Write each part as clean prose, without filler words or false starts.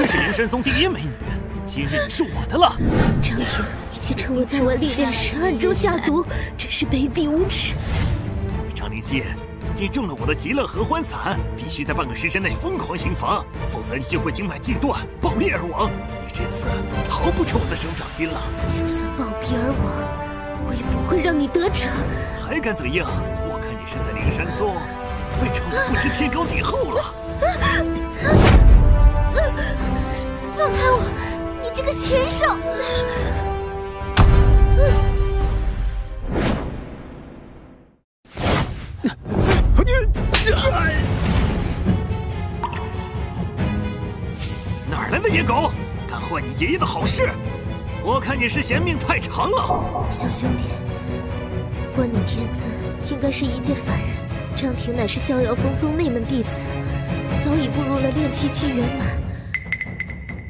可是灵山宗第一美女，今日你是我的了。张庭，一起趁我在外历练时暗中下毒，真是卑鄙无耻！张灵溪，你中了我的极乐合欢散，必须在半个时辰内疯狂行房，否则你就会经脉尽断，爆裂而亡。你这次逃不出我的手掌心了。就算暴毙而亡，我也不会让你得逞。还敢嘴硬？我看你是在灵山宗被宠得不知天高地厚了。放开我！你这个禽兽！哪儿来的野狗，敢坏你爷爷的好事？我看你是嫌命太长了。小兄弟，观你天资，应该是一介凡人。张庭乃是逍遥峰宗内门弟子，早已步入了炼气期圆满。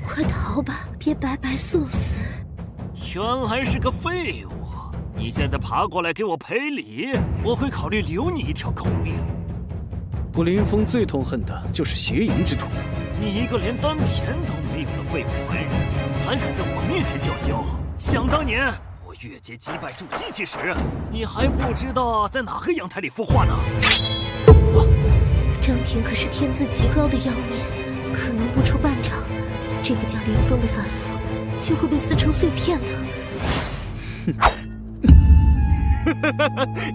快逃吧，别白白送死！原来是个废物！你现在爬过来给我赔礼，我会考虑留你一条狗命。我林峰最痛恨的就是邪淫之徒。你一个连丹田都没有的废物凡人，还敢在我面前叫嚣？想当年我越阶击败筑基期时，你还不知道在哪个阳台里孵化呢。张庭可是天资极高的妖孽，可能不出半场，这个叫林峰的凡夫就会被撕成碎片的。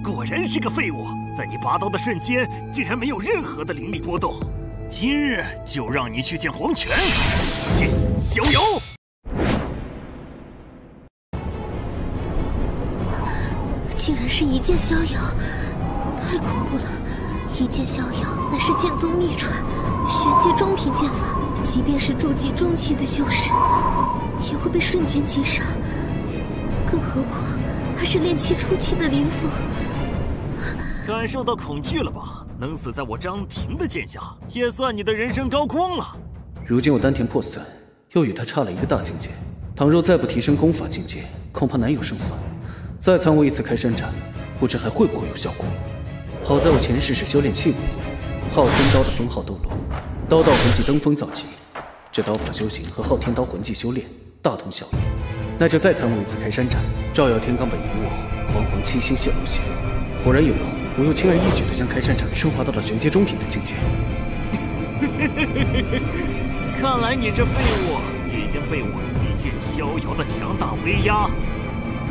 果然是个废物，在你拔刀的瞬间，竟然没有任何的灵力波动。今日就让你去见黄泉，去逍遥！竟然是一剑逍遥，太恐怖了！一剑逍遥乃是剑宗秘传，玄阶中品剑法，即便是筑基中期的修士，也会被瞬间击杀。更何况还是炼气初期的林峰。感受到恐惧了吧？能死在我张庭的剑下，也算你的人生高光了。如今我丹田破损，又与他差了一个大境界。倘若再不提升功法境界，恐怕难有胜算。再参悟一次开山斩，不知还会不会有效果。好在我前世是修炼器武魂，昊天刀的封号斗罗，刀道魂技登峰造极。这刀法修行和昊天刀魂技修炼大同小异。那就再参悟一次开山斩，照耀天罡北冥我，煌煌七星现无形。果然有用，我又轻而易举地将开山斩升华到了玄阶中品的境界。看来你这废物已经被我一剑逍遥的强大威压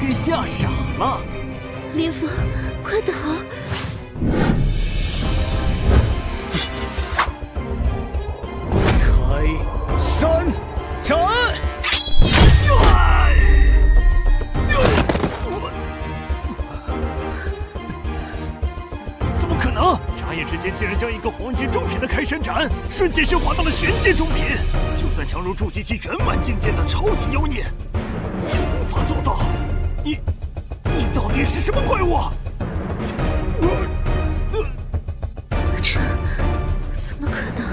给吓傻了。林峰，快逃！开山斩！怎么可能？眨眼之间竟然将一个黄阶中品的开山斩瞬间升华到了玄阶中品，就算强如筑基期圆满境界的超级妖孽也无法做到。你到底是什么怪物？这怎么可能？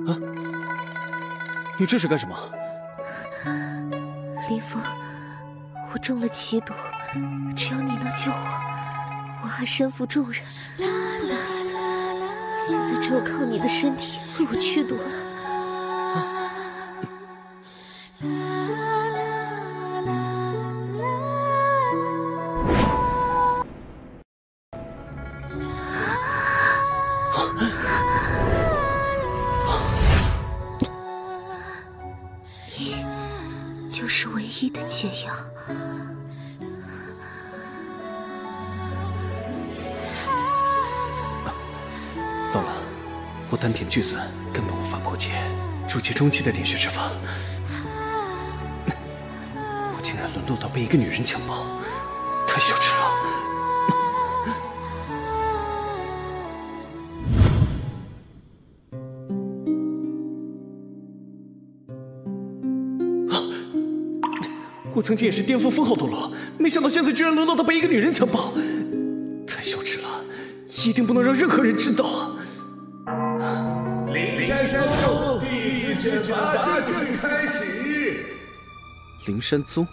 啊！你这是干什么？林峰，我中了奇毒，只要你能救我，我还身负重任，不能死。现在只有靠你的身体为我驱毒了。你就是唯一的解药。糟了，我丹田俱损，根本无法破解筑基中期的点穴之法。我竟然沦落到被一个女人强暴，太羞耻了！我曾经也是巅峰封号斗罗，没想到现在居然沦落到被一个女人强暴，太羞耻了！一定不能让任何人知道。灵山宗弟子选拔正式开始。灵山宗，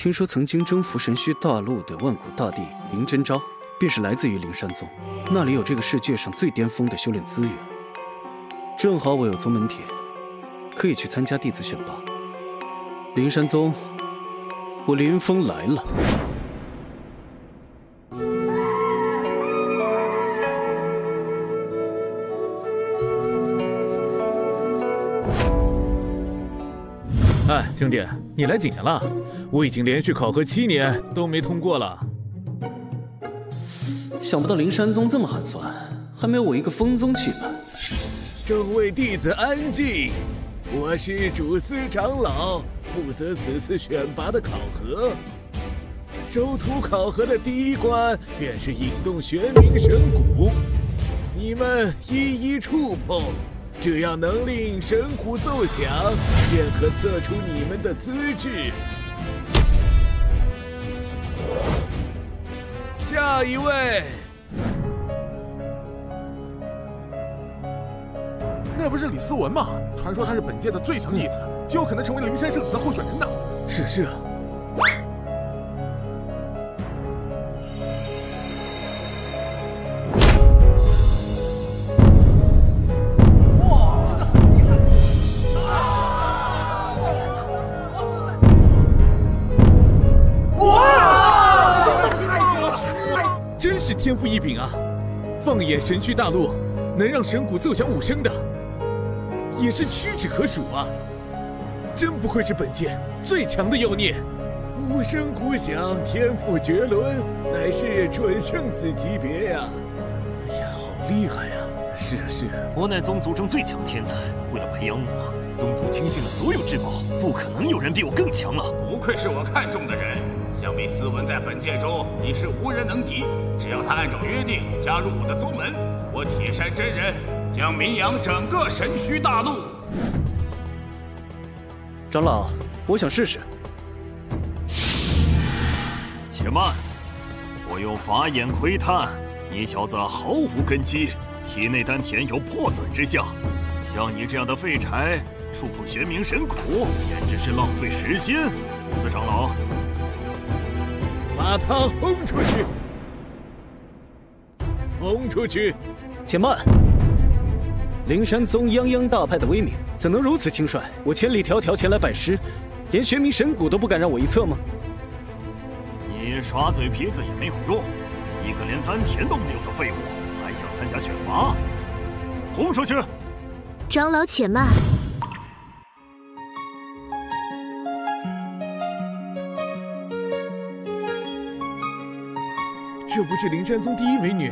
听说曾经征服神虚大陆的万古大帝林真昭，便是来自于灵山宗，那里有这个世界上最巅峰的修炼资源。正好我有宗门帖，可以去参加弟子选拔。灵山宗，我林峰来了。哎，兄弟，你来几年了？我已经连续考核7年都没通过了。想不到灵山宗这么寒酸，还没有我一个风宗气派。众位弟子安静，我是主司长老，负责此次选拔的考核。收徒考核的第一关便是引动玄冥神骨，你们一一触碰。这样能令神鼓奏响，便可测出你们的资质。下一位，那不是李思文吗？传说他是本届的最强弟子，极有可能成为灵山圣子的候选人呢。是。天赋异禀啊！放眼神虚大陆，能让神鼓奏响5声的，也是屈指可数啊！真不愧是本届最强的妖孽，5声鼓响，天赋绝伦，乃是准圣子级别呀！哎呀，好厉害呀！是啊，我乃宗族中最强天才，为了培养我，宗族倾尽了所有至宝，不可能有人比我更强了。不愧是我看中的人。相比思文，在本届中已是无人能敌。只要他按照约定加入我的宗门，我铁山真人将名扬整个神虚大陆。长老，我想试试。且慢，我用法眼窥探，你小子毫无根基，体内丹田有破损之象。像你这样的废柴，触碰玄冥神骨，简直是浪费时间。主司长老。把他轰出去！轰出去！且慢！灵山宗泱泱大派的威名，怎能如此轻率？我千里迢迢前来拜师，连玄冥神骨都不敢让我一测吗？你耍嘴皮子也没有用，一个连丹田都没有的废物，还想参加选拔？轰出去！长老且慢。这不是灵山宗第1美女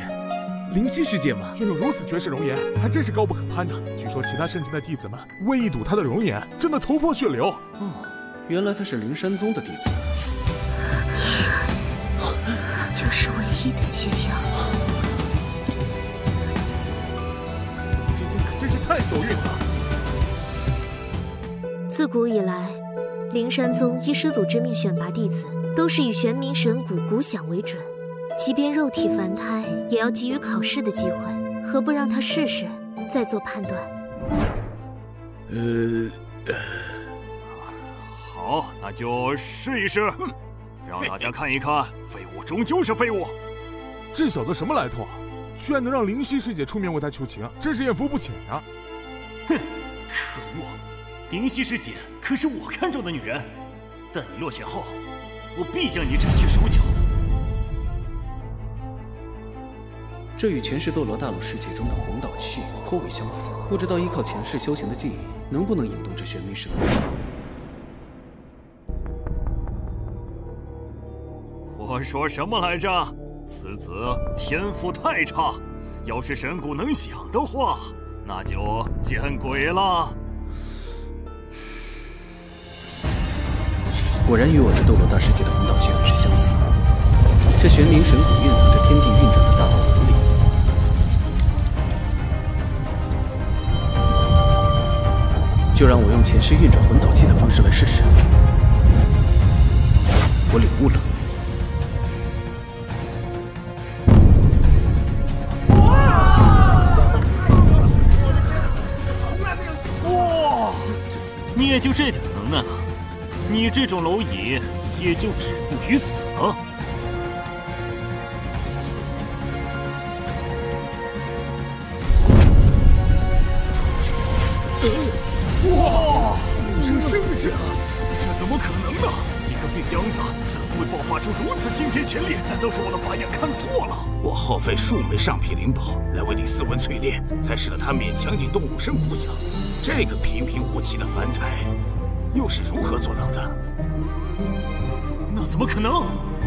灵犀师姐吗？拥有如此绝世容颜，还真是高不可攀呢。据说其他圣境的弟子们为一睹她的容颜，真的头破血流。原来她是灵山宗的弟子，就是唯一的解药。今天可真是太走运了。自古以来，灵山宗依师祖之命选拔弟子，都是以玄冥神骨骨响为准。即便肉体凡胎，也要给予考试的机会，何不让他试试，再做判断？好，那就试一试，让大家看一看，废物终究是废物。这小子什么来头啊？居然能让灵犀师姐出面为他求情，真是艳福不浅呀！哼，可恶！灵犀师姐可是我看中的女人，但你落选后，我必将你斩去手脚。这与前世斗罗大陆世界中的红岛气颇为相似，不知道依靠前世修行的记忆，能不能引动这玄冥神骨？我说什么来着？此子天赋太差，要是神骨能响的话，那就见鬼了！果然与我在斗罗大世界的红岛气很是相似。这玄冥神骨蕴藏着天地运转的大道纹理。就让我用前世运转魂导器的方式来试试。我领悟了。哇！你也就这点能耐了？你这种蝼蚁，也就止步于此了。哇，这声势啊！这怎么可能呢？一个病秧子怎会爆发出如此惊天潜力？难道是我的法眼看错了？我耗费数枚上品灵宝来为李思文淬炼，才使得他勉强引动武圣骨响。这个平平无奇的凡胎，又是如何做到的？那怎么可能？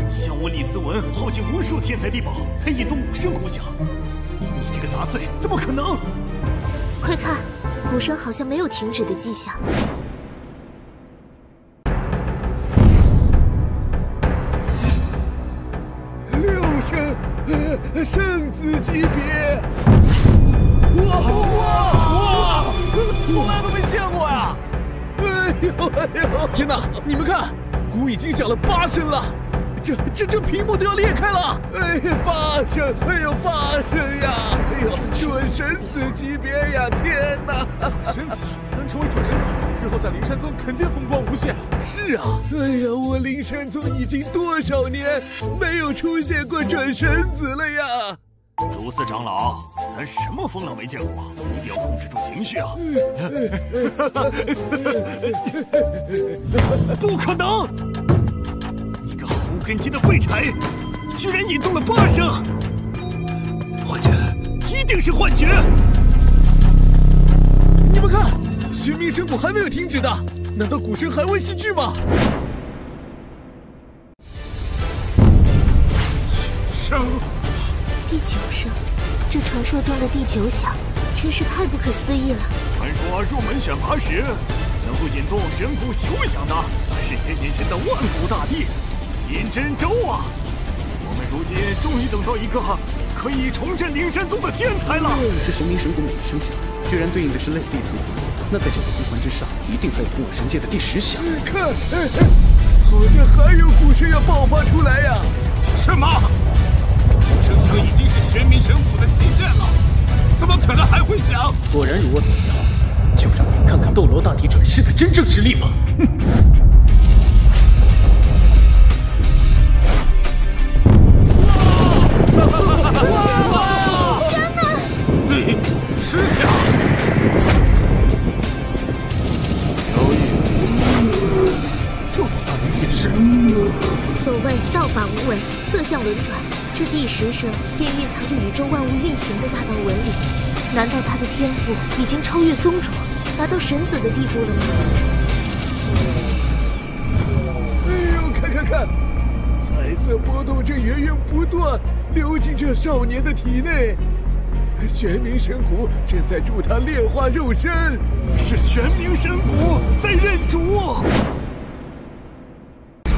像我李思文耗尽无数天才地宝，才引动武圣骨响。你这个杂碎，怎么可能？快看，鼓声好像没有停止的迹象。6圣，圣子级别！哇！从来都没见过呀！哎呦！天哪，你们看，鼓已经响了8声了，这屏幕都要裂开了！哎呀，8声！哎呦，8声呀！哎呦，准神子级别呀！天哪！神子能成为准神子，日后在灵山宗肯定风光无限。是啊，哎呀，我灵山宗已经多少年没有出现过准神子了呀！竹四长老，咱什么风浪没见过，一定要控制住情绪啊！不可能！你个毫无根基的废柴，居然引动了8声！幻觉，一定是幻觉！你们看，玄冥神鼓还没有停止的，难道鼓声还未息去吗？声。第9声，这传说中的第9响，真是太不可思议了。传说入门选拔时，能够引动神鼓9响的，乃是1000年前的万古大帝尹真州啊！我们如今终于等到一个可以重振灵山宗的天才了。这神明神鼓每一声响，居然对应的是类似一层符，那在9个魂环之上，一定还有护我神界的第10响。看，好像还有鼓声要爆发出来呀！什么？9声响已经是玄冥神鼓的极限了，怎么可能还会响？果然如我所料，就让你看看斗罗大帝转世的真正实力吧！哼！天哪！第10响，有意思，这么大能现世。所谓道法无为，色相轮转，这第10声便蕴藏着宇宙万物运行的大道纹理。难道他的天赋已经超越宗主，达到神子的地步了吗？哎呦，看，彩色波动正源源不断流进这少年的体内，玄冥神鼓正在助他炼化肉身，是玄冥神鼓在认主。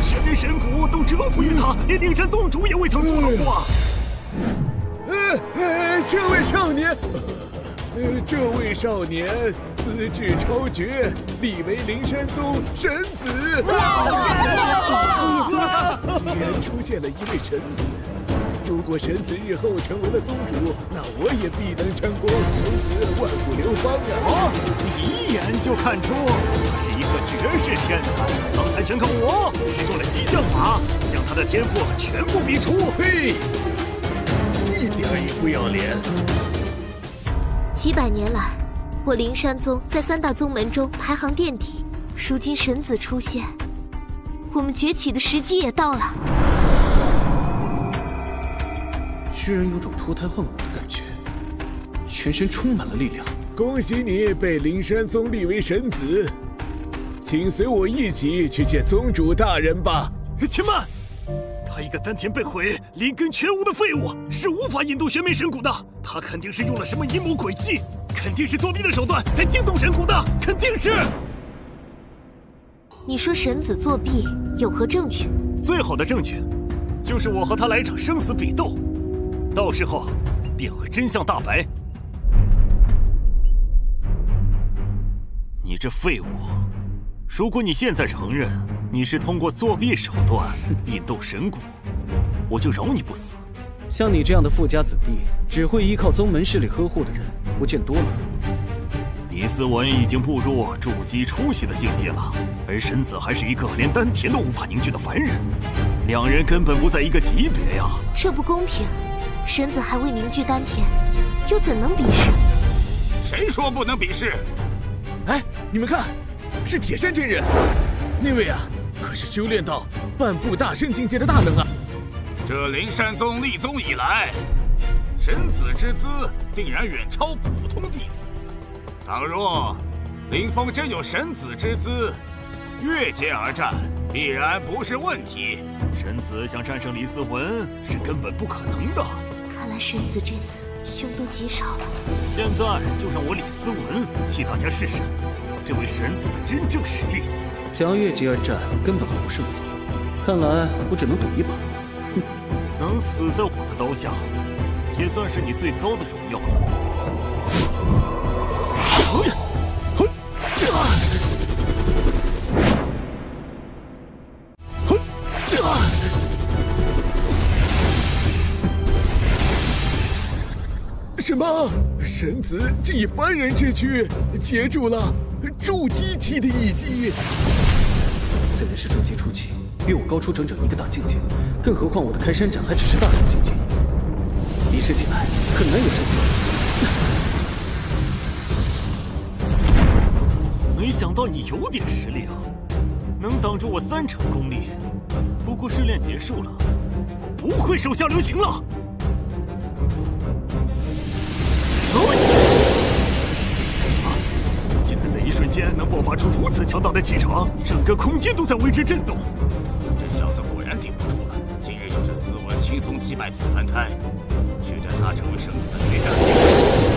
玄冥神鼓都折服于他，连灵山宗主也未曾做到过。这位少年资质超绝，立为灵山宗神子。居然出现了一位神子。如果神子日后成为了宗主，那我也必能成功，从此万古流芳啊！你一眼就看出他是一个绝世天才。刚才全靠我使用了激将法，将他的天赋全部逼出。嘿，一点也不要脸！几百年来，我灵山宗在3大宗门中排行垫底。如今神子出现，我们崛起的时机也到了。居然有种脱胎换骨的感觉，全身充满了力量。恭喜你被灵山宗立为神子，请随我一起去见宗主大人吧。且慢，他一个丹田被毁、灵根全无的废物，是无法引动玄冥神鼓的。他肯定是用了什么阴谋诡计，肯定是作弊的手段才惊动神鼓的，肯定是。你说神子作弊有何证据？最好的证据，就是我和他来场生死比斗，到时候便会真相大白。你这废物！如果你现在承认你是通过作弊手段引动神鼓，我就饶你不死。像你这样的富家子弟，只会依靠宗门势力呵护的人，不见多了。李思文已经步入筑基初期的境界了，而神子还是一个连丹田都无法凝聚的凡人，两人根本不在一个级别呀！这不公平，神子还未凝聚丹田，又怎能比试？谁说不能比试？哎，你们看，是铁山真人，那位啊，可是修炼到半步大圣境界的大能啊！这灵山宗立宗以来，神子之资定然远超普通弟子。倘若林峰真有神子之资，越阶而战必然不是问题。神子想战胜李思文是根本不可能的。看来神子这次凶多吉少了。现在就让我李思文替大家试试这位神子的真正实力。想要越级而战，根本毫无胜算。看来我只能赌一把。哼，能死在我的刀下，也算是你最高的荣耀了。什么？神子竟以凡人之躯接住了筑基期的一击？虽然是筑基初期，比我高出整整一个大境界，更何况我的开山斩还只是大成境界，比试起来很难有胜算。没想到你有点实力啊，能挡住我3成功力。不过试炼结束了，我不会手下留情了。竟然在一瞬间能爆发出如此强大的气场，整个空间都在为之震动。这小子果然顶不住了，今日就是思文轻松击败此凡胎，取代他成为神子的决战机会。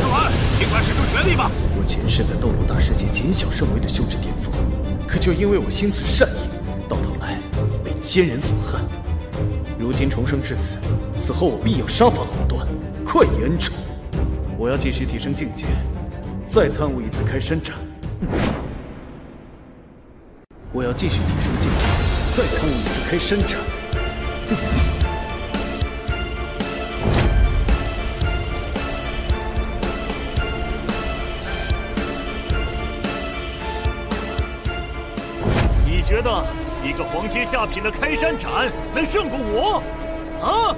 思文，尽管使出全力吧！我前世在斗罗大世界谨小慎微的修至巅峰，可就因为我心存善意，到头来被奸人所害。如今重生至此，此后我必要杀伐果断，快意恩仇。我要继续提升境界，再参悟一次开山斩。我要继续提升境界，再参悟一次开山斩。你觉得一个黄阶下品的开山斩能胜过我？啊？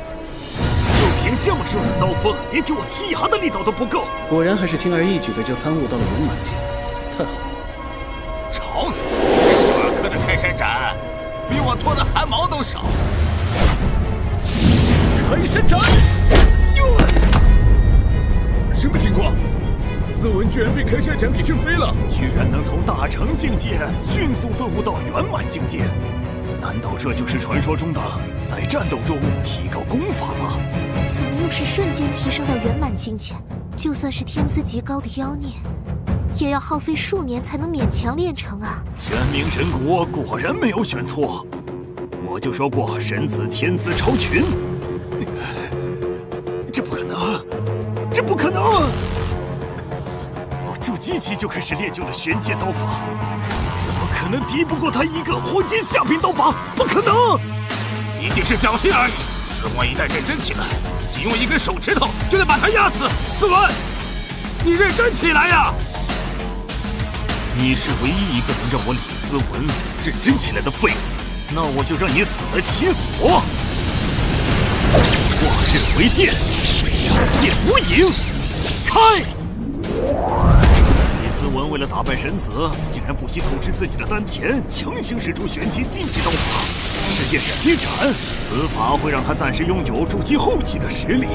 就凭这么弱的刀锋，连给我剔牙的力道都不够。果然还是轻而易举的就参悟到了圆满境，太好了！吵死！这12颗的开山斩，比我脱的汗毛都少。开山斩！什么情况？思文居然被开山斩给震飞了！居然能从大成境界迅速顿悟到圆满境界，难道这就是传说中的在战斗中提高功法吗？怎么又是瞬间提升到圆满境界？就算是天资极高的妖孽，也要耗费数年才能勉强练成啊！玄冥神国果然没有选错，我就说过神子天资超群。这不可能，这不可能！我筑基期就开始练就的玄阶刀法，怎么可能敌不过他一个黄阶下品刀法？不可能！一定是侥幸而已。思文一旦认真起来，仅用一根手指头就能把他压死。思文，你认真起来呀！你是唯一一个能让我李思文认真起来的废物，那我就让你死得其所！化刃为电，闪电无影，开！李思文为了打败神子，竟然不惜透支自己的丹田，强行使出玄阶禁忌刀法世界闪电斩。此法会让他暂时拥有筑基后期的实力，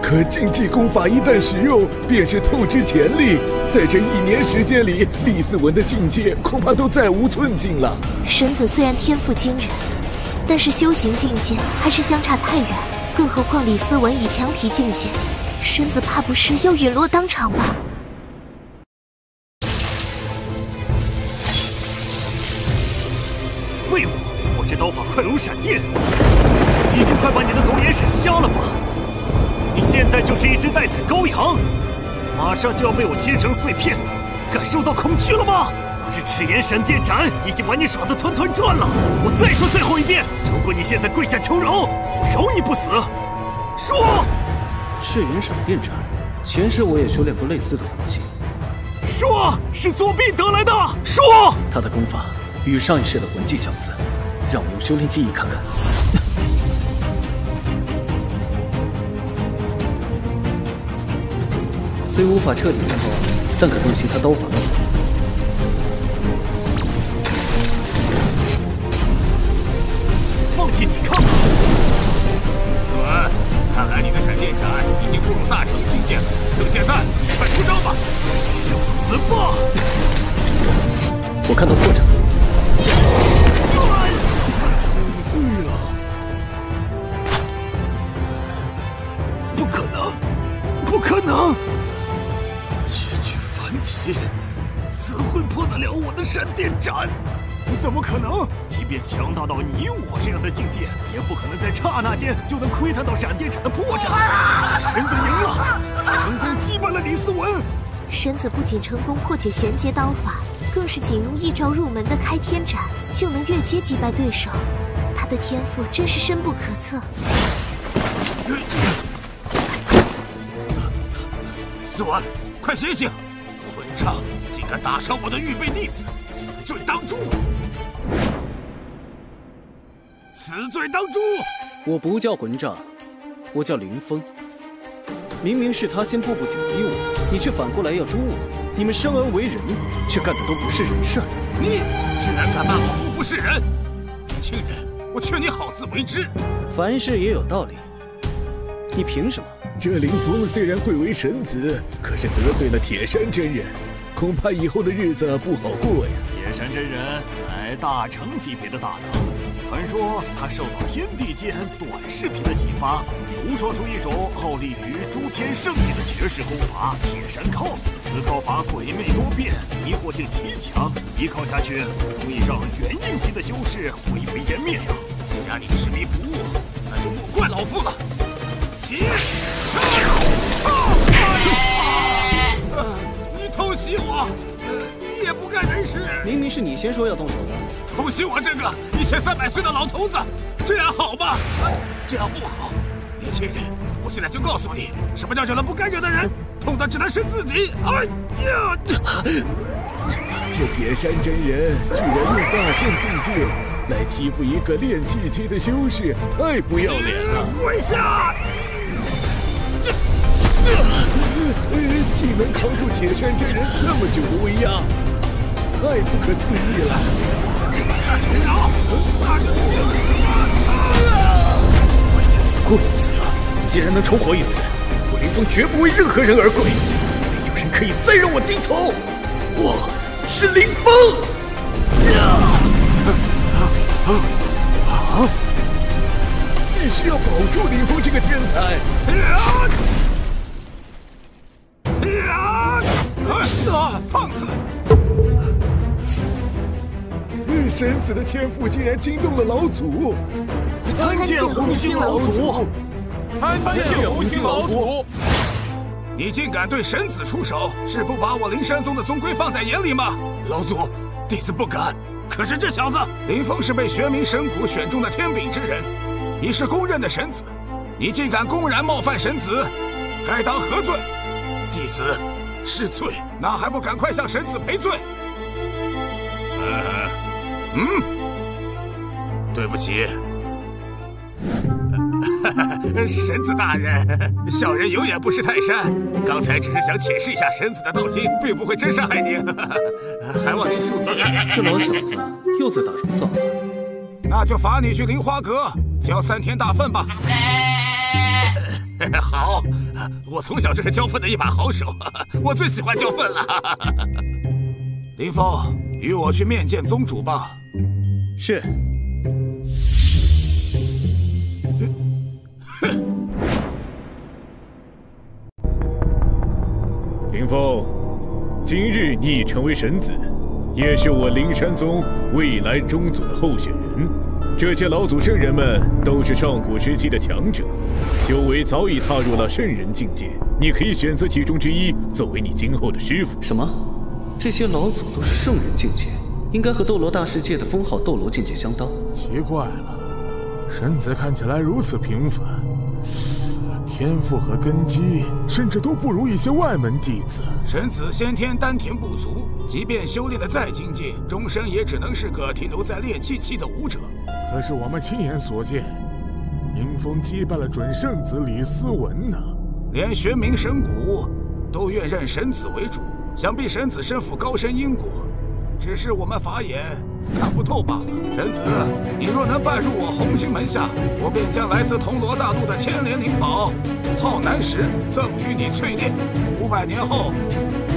可禁忌功法一旦使用，便是透支潜力。在这1年时间里，李思文的境界恐怕都再无寸进了。神子虽然天赋惊人，但是修行境界还是相差太远。更何况李思文已强提境界，神子怕不是要陨落当场吧？废物！我这刀法快如闪电，已经快把你的狗眼闪瞎了吧？你现在就是一只待宰羔羊，马上就要被我切成碎片，感受到恐惧了吗？我这赤炎闪电斩已经把你耍得团团转了。我再说最后一遍，如果你现在跪下求饶，我饶你不死。说！赤炎闪电斩，前世我也修炼过类似的武器。说是作弊得来的，说他的功法与上一世的魂技相似，让我用修炼记忆看看。虽无法彻底参透，但可洞悉他刀法的。放弃抵抗。子文，看来你的闪电斩已经步入大成境界了。趁现在，快出招吧！受死吧！我看到破绽。不可能，不可能！区区凡体，怎会破得了我的闪电斩？怎么可能？即便强大到你我这样的境界，也不可能在刹那间就能窥探到闪电斩的破绽。神子赢了，成功击败了李思文。神子不仅成功破解玄阶刀法，更是仅用一招入门的开天斩就能越阶击败对手。他的天赋真是深不可测。思文，快醒醒！混账，竟敢打伤我的预备弟子，死罪当诛！死罪当诛！我不叫混账，我叫林峰。明明是他先步步紧逼我，你却反过来要诛我。你们生而为人，却干的都不是人事。你居然敢骂老夫不是人！年轻人，我劝你好自为之。凡事也有道理，你凭什么？这林峰虽然贵为神子，可是得罪了铁山真人，恐怕以后的日子不好过呀。铁山真人乃大成级别的大能，传说他受到天地间短视频的启发，独创出一种傲立于诸天圣地的绝世功法——铁山靠。此靠法诡魅多变，迷惑性极强，一靠下去足以让元婴级的修士灰飞烟灭呀！既然你执迷不悟，那就莫怪老夫了。起！你偷袭我，你也不干人事。明明是你先说要动手的。偷袭我这个1300岁的老头子，这样好吗？这样不好。年轻人，我现在就告诉你，什么叫惹了不该惹的人，痛的只能是自己。哎呀！这铁山真人居然用大圣境界来欺负一个炼气期的修士，太不要脸了！跪下！竟能扛住铁山真人这么久的威压，太不可思议了！我已经死过一次了，既然能重活一次，我林峰绝不为任何人而跪，没有人可以再让我低头。我是林峰。必须要保住林峰这个天才！放肆！神子的天赋竟然惊动了老祖！参见红星老祖！参见红星老祖！你竟敢对神子出手，是不把我灵山宗的宗规放在眼里吗？老祖，弟子不敢。可是这小子林峰是被玄冥神谷选中的天禀之人，你是公认的神子，你竟敢公然冒犯神子，该当何罪？弟子是罪，那还不赶快向神子赔罪？对不起。神子大人，小人有眼不识泰山，刚才只是想显示一下神子的道心，并不会真伤害您，还望您恕罪。这老小子又在打什么扫把？那就罚你去灵花阁交3天大粪吧。好，我从小就是交粪的一把好手，我最喜欢交粪了。林峰，与我去面见宗主吧。是。林峰，今日你已成为神子，也是我灵山宗未来宗祖的候选人。这些老祖圣人们都是上古时期的强者，修为早已踏入了圣人境界。你可以选择其中之一作为你今后的师傅。什么？这些老祖都是圣人境界，应该和斗罗大世界的封号斗罗境界相当。奇怪了，神子看起来如此平凡，天赋和根基甚至都不如一些外门弟子。神子先天丹田不足，即便修炼的再精进，终身也只能是个停留在炼气期的武者。可是我们亲眼所见，宁风击败了准圣子李思文呢，连玄冥神谷都愿认神子为主，想必神子身负高深因果，只是我们法眼看不透罢了。神子，你若能拜入我红星门下，我便将来自铜锣大陆的千年灵宝浩南石赠予你淬炼，500年后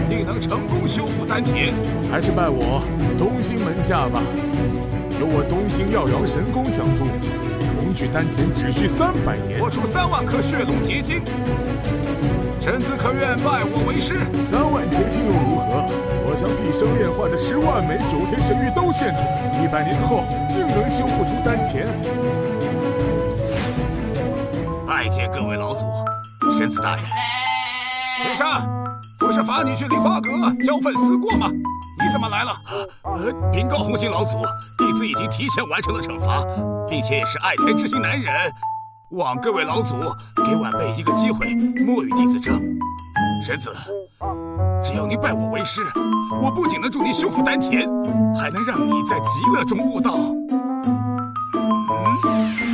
定能成功修复丹田。还是拜我东星门下吧，有我东星耀阳神功相助，重聚丹田只需300年。我出3万颗血龙结晶，神子可愿拜我为师？3万结晶又如何？我将毕生炼化的10万枚9天神玉都献出来，100年后定能修复出丹田。拜见各位老祖，神子大人。天山，不是罚你去梨花阁交份思过吗？你怎么来了？禀告红星老祖，弟子已经提前完成了惩罚，并且也是爱才之心难忍，望各位老祖给晚辈一个机会，莫与弟子争。神子，只要你拜我为师，我不仅能助你修复丹田，还能让你在极乐中悟道。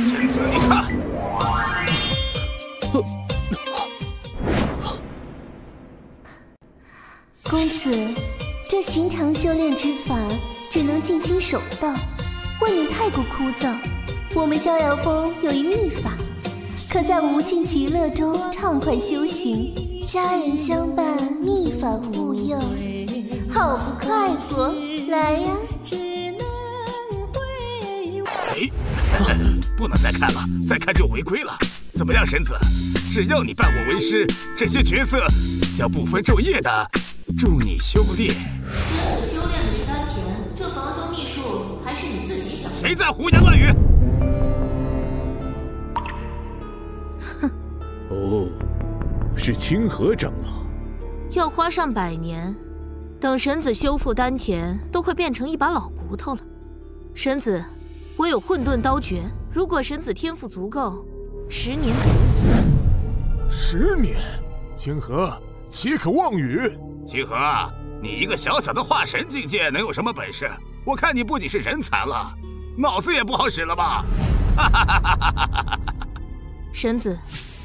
神子，你看。公子，这寻常修炼之法只能静心守道，未免太过枯燥。我们逍遥峰有一秘法，可在无尽极乐中畅快修行，家人相伴，秘法护佑，好不快活！来呀！哎，不能再看了，再看就违规了。怎么样，神子？只要你拜我为师，这些角色将不分昼夜的助你修炼。修炼的是丹田，这房中秘术还是你自己想。谁在胡言乱语？哼！哦，是清河长老。要花上100年，等神子修复丹田，都快变成一把老骨头了。神子，我有混沌刀诀，如果神子天赋足够，10年足矣。10年？清河，岂可妄语！清河，你一个小小的化神境界，能有什么本事？我看你不仅是人残了，脑子也不好使了吧？神子，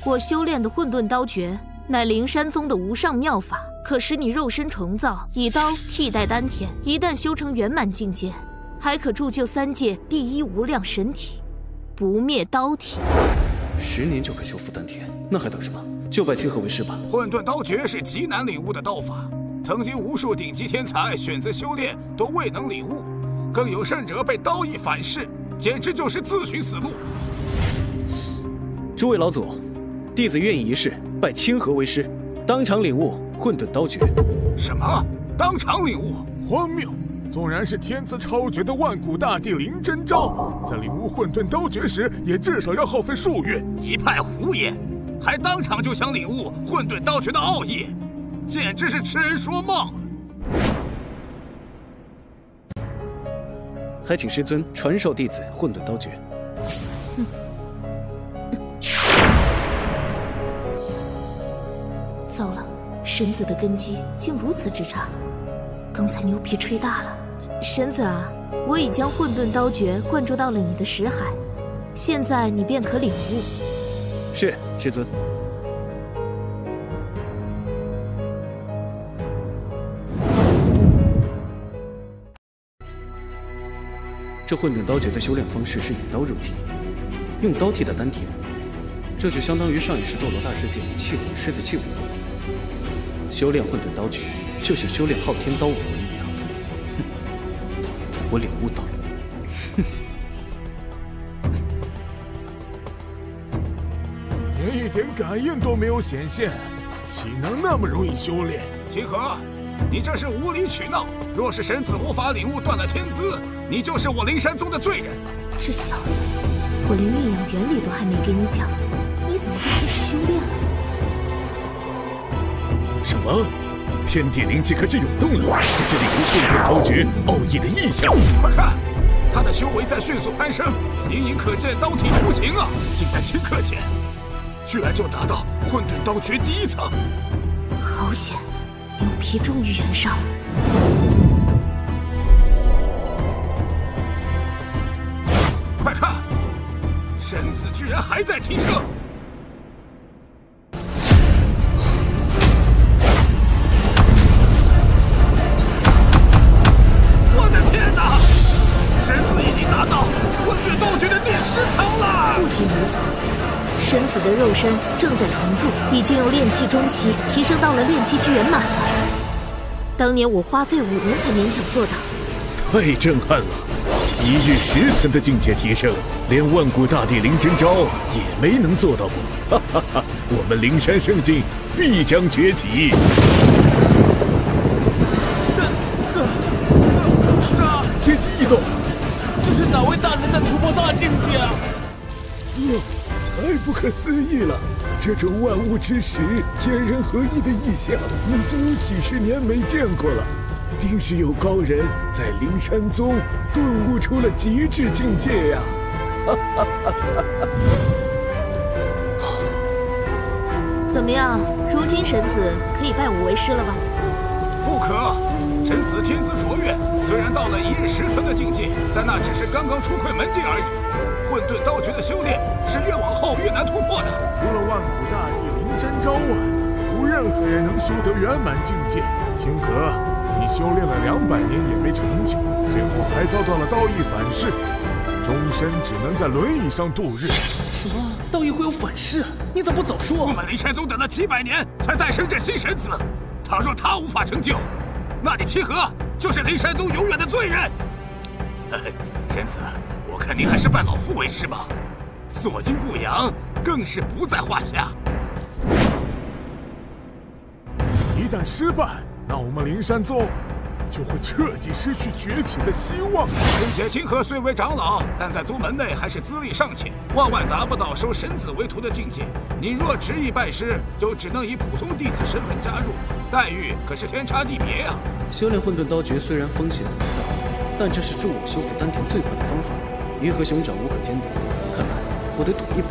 我修炼的混沌刀诀乃灵山宗的无上妙法，可使你肉身重造，以刀替代丹田。一旦修成圆满境界，还可铸就3界第一无量神体，不灭刀体。10年就可修复丹田，那还等什么？就拜清河为师吧。混沌刀诀是极难领悟的刀法，曾经无数顶级天才选择修炼都未能领悟，更有甚者被刀意反噬，简直就是自寻死路。诸位老祖，弟子愿意一试，拜清河为师，当场领悟混沌刀诀。什么？当场领悟？荒谬！纵然是天资超绝的万古大帝林真昭，在领悟混沌刀诀时，也至少要耗费数月。一派胡言！还当场就想领悟混沌刀诀的奥义，简直是痴人说梦。还请师尊传授弟子混沌刀诀。糟了，神子的根基竟如此之差，刚才牛皮吹大了。神子啊，我已将混沌刀诀灌注到了你的识海，现在你便可领悟。是，师尊。这混沌刀诀的修炼方式是以刀入体，用刀替代丹田，这就相当于上一世斗罗大世界气魂师的气武魂。修炼混沌刀诀，就像修炼昊天刀武魂一样。我领悟到了。连一点感应都没有显现，岂能那么容易修炼？清河，你这是无理取闹！若是神子无法领悟断了天资，你就是我灵山宗的罪人。这小子，我连运养原理都还没给你讲，你怎么就开始修炼了？什么？天地灵气开始涌动了，这是领悟混沌刀诀奥义的意象。快看，他的修为在迅速攀升，隐隐可见刀体雏形啊，近在顷刻间。居然就达到混沌刀诀第1层。好险，牛皮终于圆上了。快看，神子居然还在提升！我的天哪！神子已经达到混沌刀诀的第10层了！不仅如此，神子的肉身正在重铸，已经由炼气中期提升到了炼气期圆满了。当年我花费5年才勉强做到。太震撼了！1日10层的境界提升，连万古大帝林真昭也没能做到过。哈哈哈！我们灵山圣境必将崛起！天机异动，这是哪位大人在突破大境界啊？太不可思议了！这种万物之始、天人合一的异象，已经有几十年没见过了。定是有高人在灵山宗顿悟出了极致境界呀！怎么样？如今神子可以拜我为师了吧？不可！神子天资卓越，虽然到了1日10层的境界，但那只是刚刚出窥门径而已。混沌刀诀的修炼是越往后越难突破的。除了万古大帝林真昭外，无任何人能修得圆满境界。清河，你修炼了200年也没成就，最后还遭到了道义反噬，终身只能在轮椅上度日。什么？道义会有反噬？你怎么不早说？我们灵山宗等了几百年才诞生这新神子，倘若他无法成就，那你清河就是灵山宗永远的罪人。神子，我看您还是拜老夫为师吧，锁金不扬更是不在话下。一旦失败，那我们灵山宗就会彻底失去崛起的希望。并且清河虽为长老，但在宗门内还是资历尚浅，万万达不到收神子为徒的境界。你若执意拜师，就只能以普通弟子身份加入，待遇可是天差地别呀。修炼混沌刀诀虽然风险很大，但这是助我修复丹田最快的方法，鱼和熊掌无可兼得。看来我得赌一把。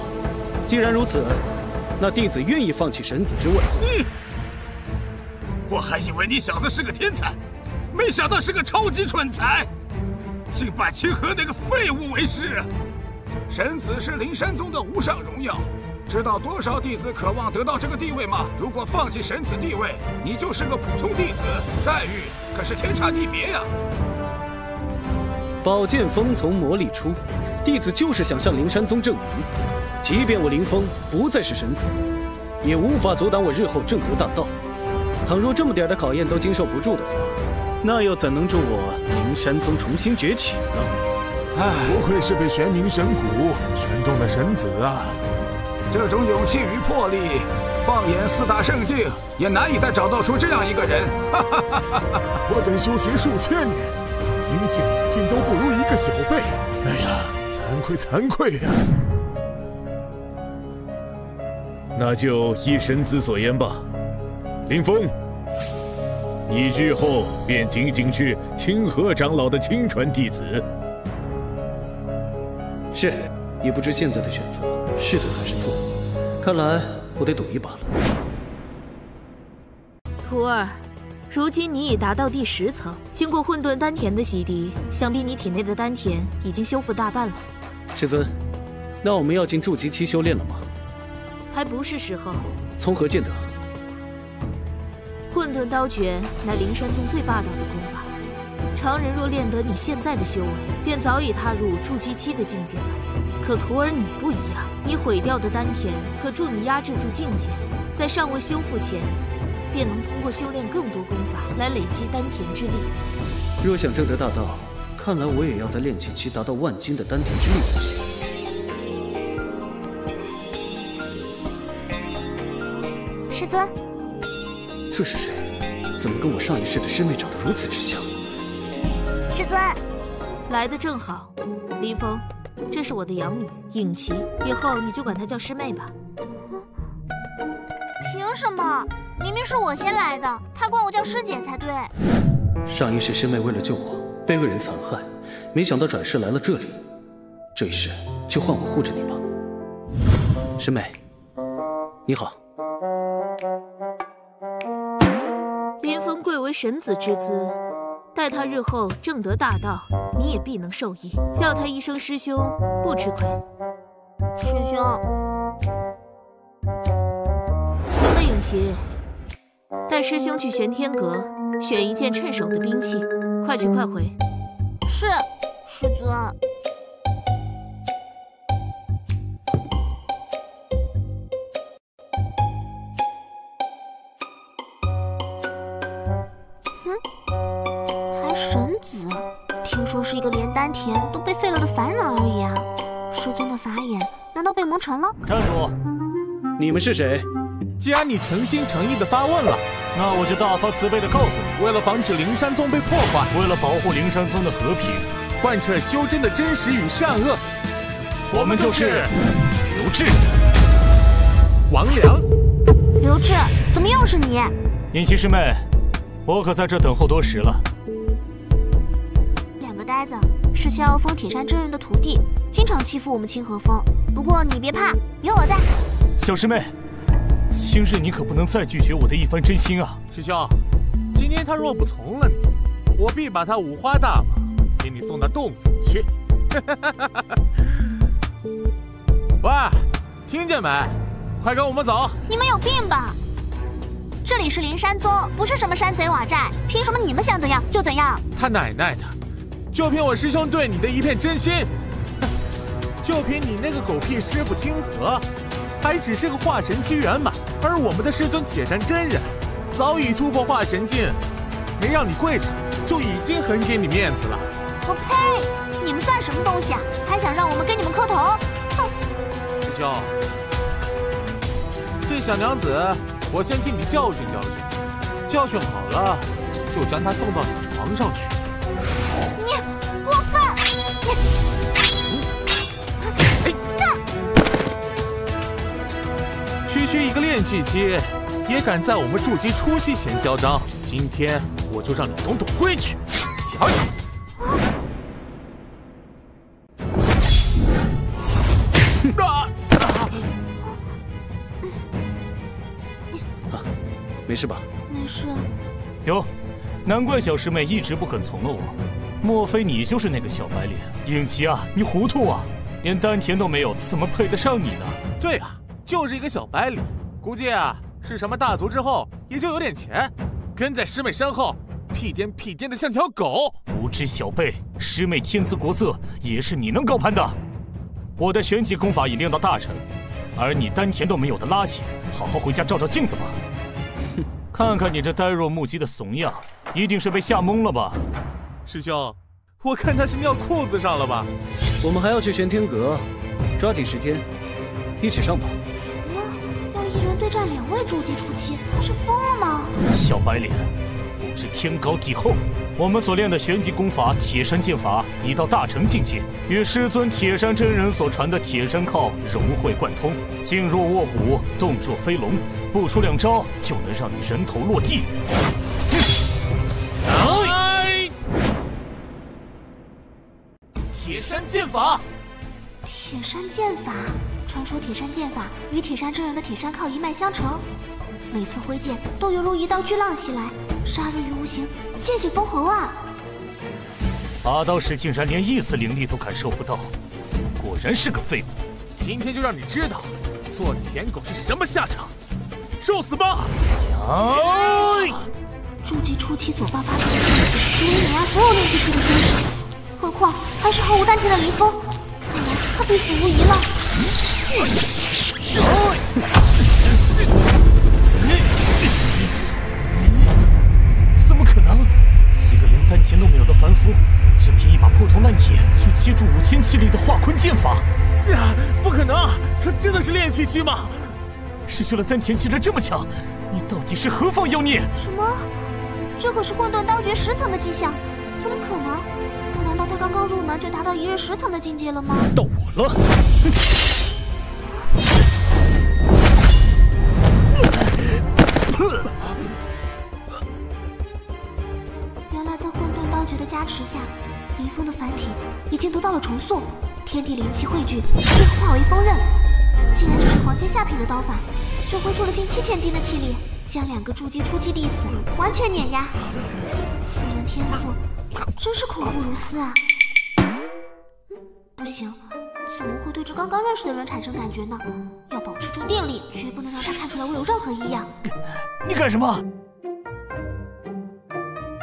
既然如此，那弟子愿意放弃神子之位。我还以为你小子是个天才，没想到是个超级蠢材，竟拜清河那个废物为师。神子是灵山宗的无上荣耀，知道多少弟子渴望得到这个地位吗？如果放弃神子地位，你就是个普通弟子，待遇可是天差地别呀。宝剑锋从磨砺出，弟子就是想向灵山宗证明，即便我林峰不再是神子，也无法阻挡我日后正得大道。倘若这么点的考验都经受不住的话，那又怎能助我灵山宗重新崛起呢？不愧是被玄冥神谷选中的神子啊！这种勇气与魄力，放眼4大圣境，也难以再找到出这样一个人。我等修行数千年，心性竟都不如一个小辈。哎呀，惭愧呀！那就依神子所言吧。林峰，你日后便仅仅是清河长老的亲传弟子。是，也不知现在的选择是对还是错，看来我得赌一把了。徒儿，如今你已达到第10层，经过混沌丹田的洗涤，想必你体内的丹田已经修复大半了。师尊，那我们要进筑基期修炼了吗？还不是时候。从何见得？混沌刀诀乃灵山宗最霸道的功法，常人若练得你现在的修为，便早已踏入筑基期的境界了。可徒儿你不一样，你毁掉的丹田可助你压制住境界，在尚未修复前，便能通过修炼更多功法来累积丹田之力。若想证得大道，看来我也要在炼气期达到万斤的丹田之力才行。师尊，这是谁？怎么跟我上一世的师妹长得如此之像？师尊，来得正好。林峰，这是我的养女尹琪，以后你就管她叫师妹吧。凭什么？明明是我先来的，她管我叫师姐才对。上一世师妹为了救我，被恶人残害，没想到转世来了这里。这一世就换我护着你吧，师妹。你好。林峰贵为神子之资，待他日后正得大道，你也必能受益。叫他一声师兄，不吃亏。师兄，行了，影琪，带师兄去玄天阁选一件趁手的兵器，快去快回。是，师尊。神子，听说是一个连丹田都被废了的凡人而已啊！师尊的法眼难道被蒙尘了？站住！你们是谁？既然你诚心诚意的发问了，那我就大发慈悲的告诉你，为了防止灵山宗被破坏，为了保护灵山宗的和平，贯彻修真的真实与善恶，我们就是刘志、王良。刘志，怎么又是你？尹琪师妹，我可在这等候多时了。两个呆子是逍遥峰铁山真人的徒弟，经常欺负我们清河峰。不过你别怕，有我在。小师妹，今日你可不能再拒绝我的一番真心啊！师兄，今天他若不从了你，我必把他五花大绑，给你送到洞府去。喂，听见没？快跟我们走！你们有病吧？这里是灵山宗，不是什么山贼瓦寨，凭什么你们想怎样就怎样？他奶奶的！就凭我师兄对你的一片真心，就凭你那个狗屁师傅清河，还只是个化神期圆满，而我们的师尊铁山真人早已突破化神境，没让你跪着就已经很给你面子了。我呸！你们算什么东西啊？还想让我们给你们磕头？哼！师兄，这小娘子，我先替你教训教训，教训好了，就将她送到你床上去。你过分！区一个炼气期，也敢在我们筑基初期前嚣张，今天我就让你懂懂规矩。瞧你！没事吧？没事。哟，难怪小师妹一直不肯从了我，莫非你就是那个小白脸？影琪啊，你糊涂啊！连丹田都没有，怎么配得上你呢？对啊，就是一个小白脸，估计啊是什么大族之后，也就有点钱，跟在师妹身后，屁颠的像条狗。无知小辈，师妹天姿国色，也是你能高攀的。我的玄级功法已练到大成，而你丹田都没有的垃圾，好好回家照照镜子吧。看看你这呆若木鸡的怂样，一定是被吓懵了吧？师兄，我看他是尿裤子上了吧？我们还要去玄天阁，抓紧时间，一起上吧。什么？要一人对战2位筑基初期？他是疯了吗？小白脸，不知天高地厚。我们所练的玄级功法铁山剑法已到大成境界，与师尊铁山真人所传的铁山靠融会贯通，静若卧虎，动若飞龙，不出2招就能让你人头落地。铁山剑法。铁山剑法，传说铁山剑法与铁山真人的铁山靠一脉相承，每次挥剑都犹如一道巨浪袭来，杀人于无形，见血封喉啊！拔刀时竟然连一丝灵力都感受不到，果然是个废物。今天就让你知道，做舔狗是什么下场，受死吧！筑基初期所爆发出的气势，足以碾压所有炼气期的身手，何况还是毫无丹田的林峰，看来他必死无疑了。怎么可能？一个连丹田都没有的凡夫，只凭一把破铜烂铁就接住5000气力的化坤剑法？呀，不可能！他真的是炼气期吗？失去了丹田竟然这么强，你到底是何方妖孽？什么？这可是混沌刀诀10层的迹象，怎么可能？难道他刚刚入门就达到1日10层的境界了吗？到我了！原来在混沌刀诀的加持下，林峰的凡体已经得到了重塑，天地灵气汇聚，最后化为锋刃。既然这是黄阶下品的刀法，就挥出了近7000斤的气力，将2个筑基初期弟子完全碾压。此人天赋真是恐怖如斯啊！不行，怎么会对这刚刚认识的人产生感觉呢？要保持住定力，绝不能让他看出来我有任何异样。你干什么？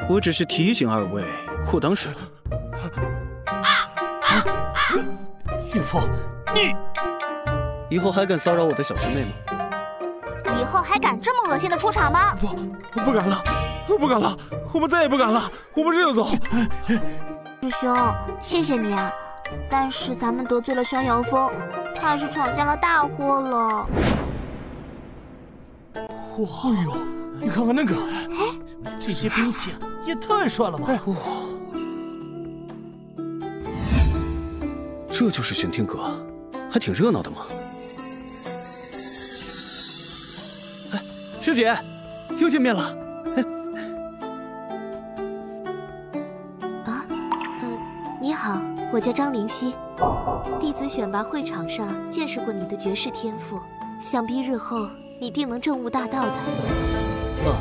我只是提醒二位裤裆湿了。林峰，你以后还敢骚扰我的小师妹吗？以后还敢这么恶心的出场吗？不敢了，不敢了，我们再也不敢了，我们这就走。师兄，谢谢你啊，但是咱们得罪了宣瑶峰，他是闯下了大祸了。哇，哎呦，你看看那个，这些兵器也太帅了吧！哇，这就是玄天阁，还挺热闹的嘛。哎，师姐，又见面了。啊，你好，我叫张灵溪，弟子选拔会场上见识过你的绝世天赋，想必日后你定能证悟大道的。哦，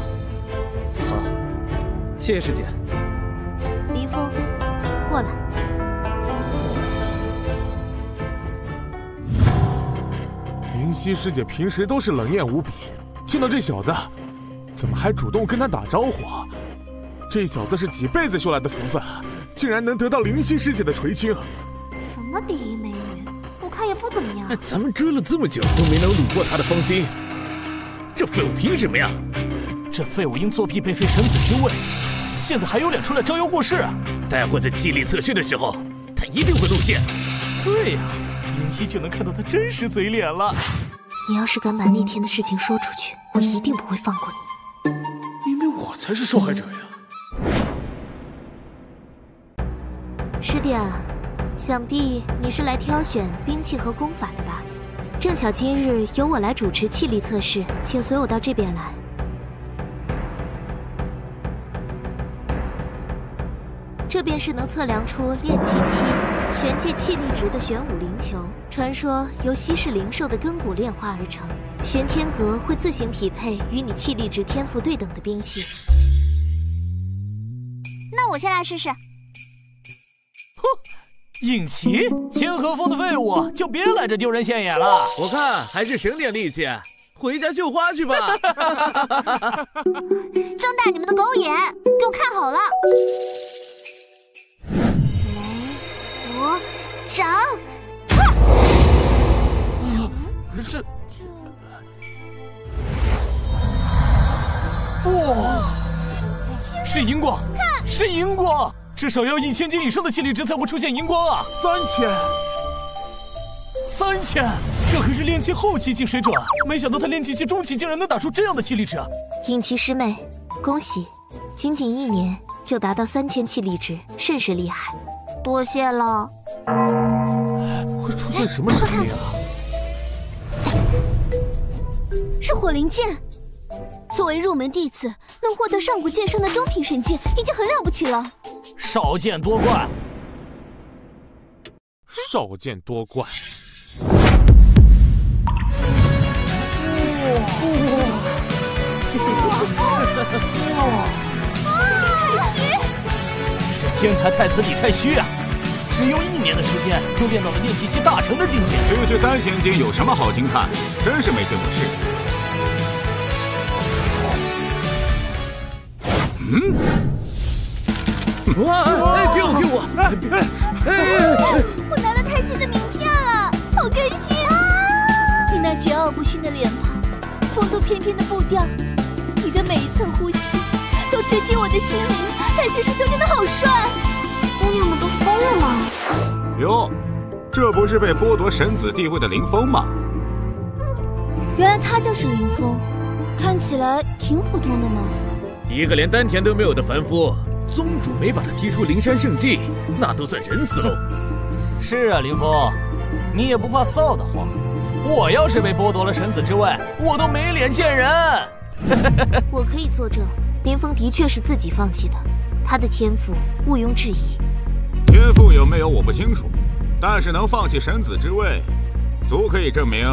好，谢谢师姐。林峰，过来。灵溪师姐平时都是冷艳无比，见到这小子，怎么还主动跟他打招呼啊？这小子是几辈子修来的福分，竟然能得到灵溪师姐的垂青。什么第一美女？我看也不怎么样。咱们追了这么久都没能虏获他的芳心，这废物凭什么呀？这废物因作弊被废神子之位，现在还有脸出来招摇过市啊！待会在气力测试的时候，他一定会露馅。对呀，灵溪就能看到他真实嘴脸了。你要是敢把那天的事情说出去，我一定不会放过你。明明我才是受害者呀！师弟啊，想必你是来挑选兵器和功法的吧？正巧今日由我来主持气力测试，请随我到这边来。这便是能测量出炼气期、玄界气力值的玄武灵球，传说由稀释灵兽的根骨炼化而成。玄天阁会自行匹配与你气力值天赋对等的兵器。那我先来试试。哼，尹奇，清河峰的废物，就别来这丢人现眼了。我看还是省点力气，回家绣花去吧。睁大你们的狗眼，给我看好了。雷佛掌，这，哇，是荧光，是荧光，至少要1000斤以上的气力值才会出现荧光啊！3000，这可是炼气后期级水准，没想到他炼气期中期竟然能打出这样的气力值啊！尹奇师妹，恭喜，仅仅1年就达到3000气力值，甚是厉害，多谢了。会出现什么神力啊？是火灵剑。作为入门弟子，能获得上古剑圣的中品神剑，已经很了不起了。少见多怪，少见多怪。是天才太子李太虚啊！只用1年的时间就练到了炼气期大成的境界。区区3000斤有什么好惊叹？真是没见过世面。哇！哎，给我！我拿了太虚的名片了，好开心啊！你那桀骜不驯的脸庞，风度翩翩的步调，你的每一寸呼吸都直击我的心灵。太虚师兄真的好帅，姑娘们都疯了吗？哟，这不是被剥夺神子地位的林峰吗？原来他就是林峰，看起来挺普通的嘛。一个连丹田都没有的凡夫，宗主没把他踢出灵山圣迹，那都算仁慈喽。是啊，林峰，你也不怕臊得慌。我要是被剥夺了神子之位，我都没脸见人。我可以作证，林峰的确是自己放弃的，他的天赋毋庸置疑。天赋有没有我不清楚，但是能放弃神子之位，足可以证明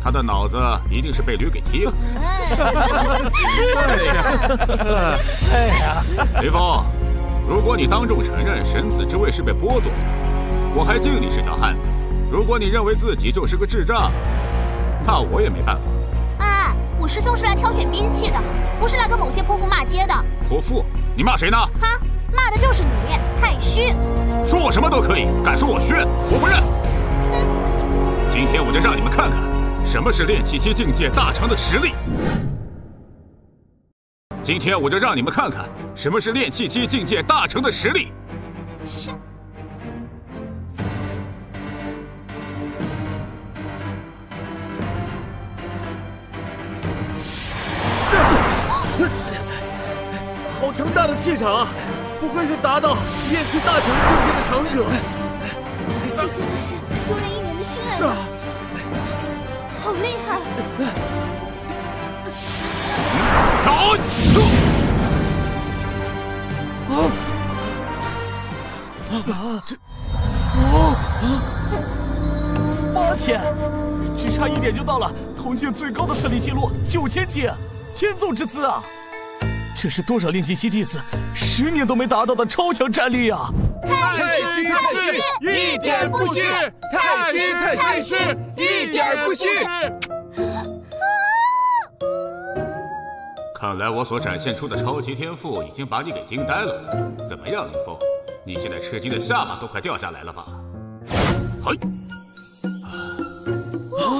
他的脑子一定是被驴给踢了。哎呀，林峰，如果你当众承认神子之位是被剥夺的，我还敬你是条汉子；如果你认为自己就是个智障，那我也没办法。哎，我师兄是来挑选兵器的，不是来跟某些泼妇骂街的。泼妇？你骂谁呢？哈，骂的就是你，太虚。说我什么都可以，敢说我虚，我不认。今天我就让你们看看什么是炼气期境界大成的实力。今天我就让你们看看什么是炼气期境界大成的实力。切！好强大的气场啊！不愧是达到炼气大成境界的强者。这真的是才修炼1年的新人吧？好厉害！8000，只差1点就到了同界最高的测力记录9000级，天纵之姿啊！这是多少炼气期弟子10年都没达到的超强战力啊！太虚，一点不虚！太虚，一点不虚！看来我所展现出的超级天赋已经把你给惊呆了。怎么样，林峰？你现在吃惊的下巴都快掉下来了吧？嘿！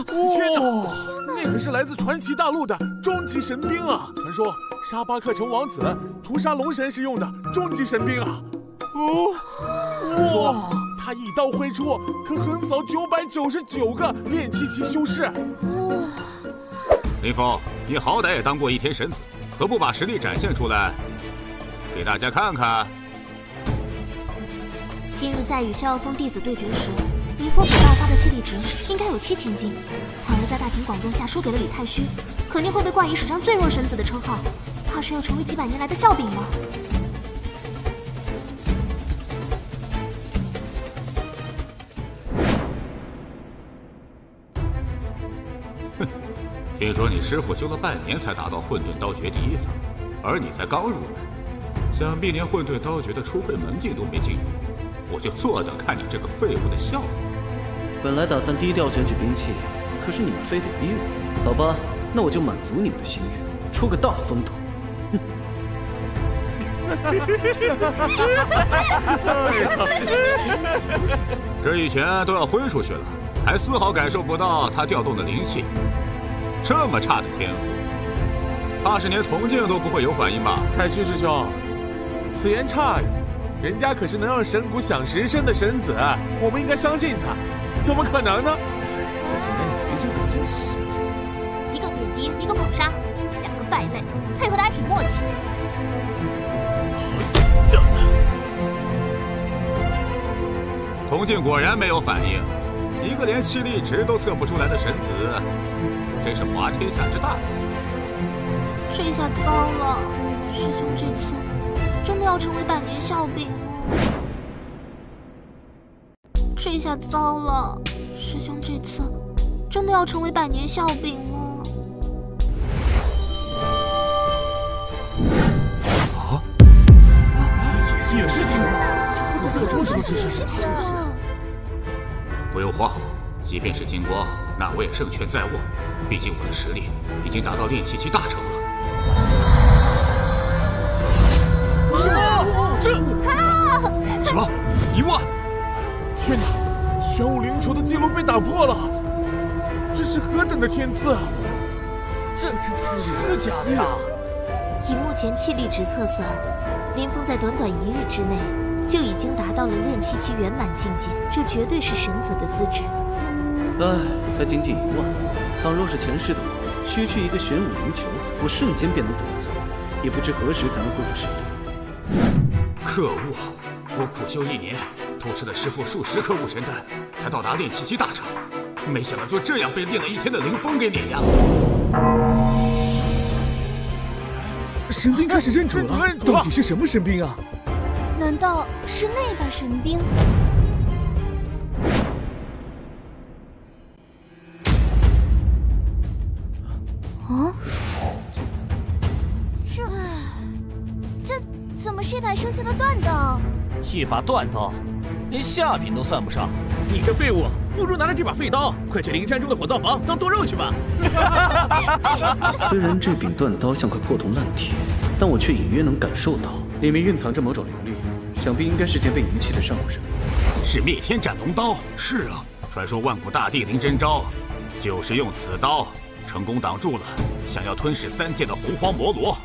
天哪！那可是来自传奇大陆的终极神兵啊！传说沙巴克城王子屠杀龙神时用的终极神兵啊！传说他一刀挥出，可横扫999个炼气期修士。林峰，你好歹也当过1天神子，何不把实力展现出来，给大家看看？今日在与逍遥峰弟子对决时，林峰所爆发的气力值应该有7000斤。倘若在大庭广众下输给了李太虚，肯定会被冠以史上最弱神子的称号，怕是要成为几百年来的笑柄了。哼，听说你师父修了半年才达到混沌刀诀第1层，而你才刚入门，想必连混沌刀诀的初会门径都没进入。我就坐等看你这个废物的笑话。本来打算低调选取兵器，可是你们非得逼我。好吧，那我就满足你们的心愿，出个大风头。这一拳都要挥出去了，还丝毫感受不到他调动的灵气。这么差的天赋，怕是连铜镜都不会有反应吧？太虚师兄，此言差矣。人家可是能让神骨响10声的神子，我们应该相信他，怎么可能呢？一个贬低，一个捧杀，两个败类，配合的还挺默契。铜镜果然没有反应，一个连气力值都测不出来的神子，真是滑天下之大稽。这下糟了，师兄这次真的要成为100年笑柄了。这下糟了，师兄这次真的要成为100年笑柄了。啊！也是金光，是金光。不用慌，即便是金光，那我也胜券在握。毕竟我的实力已经达到炼气期大成了。什么？这什么？1万！天哪！玄武灵球的记录被打破了，这是何等的天资啊！这真的假的呀？以目前气力值测算，林峰在短短1日之内就已经达到了炼气期圆满境界，这绝对是神子的资质。唉，才仅仅1万，倘若是前世的我，区区一个玄武灵球，我瞬间便能粉碎，也不知何时才能恢复实力。可恶啊！我苦修1年，偷吃了师父数10颗武神丹，才到达炼气期大成，没想到就这样被练了1天的凌风给碾压。神兵开始认主了，到底是什么神兵啊？难道是那把神兵？么是一把生锈的断刀？一把断刀，连下品都算不上。你这废物，不如拿着这把废刀，快去灵山中的火灶房当剁肉去吧。虽然这柄断刀像块破铜烂铁，但我却隐约能感受到里面蕴藏着某种灵力，想必应该是件被遗弃的上古神物。是灭天斩龙刀。是啊，传说万古大帝林真昭就是用此刀成功挡住了想要吞噬3界的洪荒魔罗。